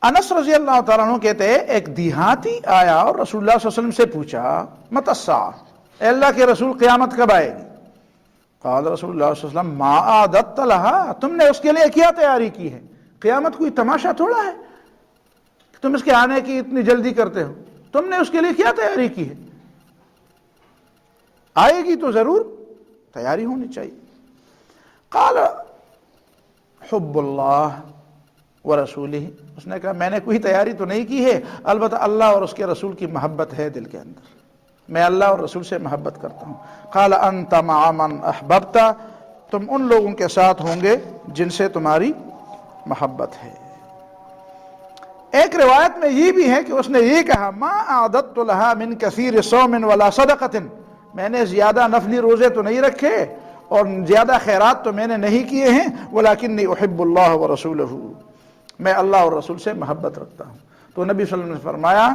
انس رضی اللہ تعالیٰ عنہ کہتے ہیں ایک دیہاتی آیا اور رسول اللہ صلی اللہ علیہ وسلم سے پوچھا متی الساعہ، اے اللہ کے رسول قیامت کب آئے گی؟ قال رسول اللہ صلی اللہ علیہ وسلم ما اعددت لها، تم نے اس کے لیے کیا تیاری کی ہے؟ قیامت کوئی تماشا تھوڑا ہے کہ تم اس کے آنے کی اتنی جلدی کرتے ہو، تم نے اس کے لیے کیا تیاری کی ہے؟ آئے گی تو ضرور تیاری ہونی چاہیے۔ قال حب اللہ ورسولہ، اس نے کہا میں نے کوئی تیاری تو نہیں کی ہے، البتہ اللہ اور اس کے رسول کی محبت ہے دل کے اندر، میں اللہ اور رسول سے محبت کرتا ہوں۔ قال انت مع من احببت، تم ان لوگوں کے ساتھ ہوں گے جن سے تمہاری محبت ہے۔ ایک روایت میں یہ بھی ہے کہ اس نے یہ کہا ما اعددت لها من کثیر صوم ولا صدقۃ، میں نے زیادہ نفلی روزے تو نہیں رکھے اور زیادہ خیرات تو میں نے نہیں کیے ہیں، ولکنی احب اللہ ورسولہ، میں اللہ اور رسول سے محبت رکھتا ہوں۔ تو نبی صلی اللہ علیہ وسلم نے فرمایا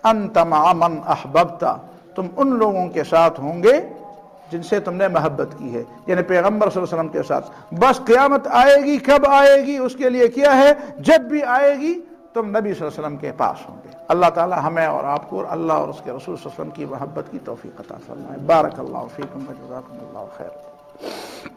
انت مع من احببت، تم ان لوگوں کے ساتھ ہوں گے جن سے تم نے محبت کی ہے، یعنی پیغمبر صلی اللہ علیہ وسلم کے ساتھ۔ بس قیامت آئے گی، کب آئے گی اس کے لیے کیا ہے، جب بھی آئے گی تم نبی صلی اللہ علیہ وسلم کے پاس ہوں گے۔ اللہ تعالی ہمیں اور آپ کو اللہ اور اس کے رسول صلی اللہ علیہ وسلم کی محبت کی توفیق عطا فرمائے۔ بارک اللہ فیکم و جزاکم اللہ خیر۔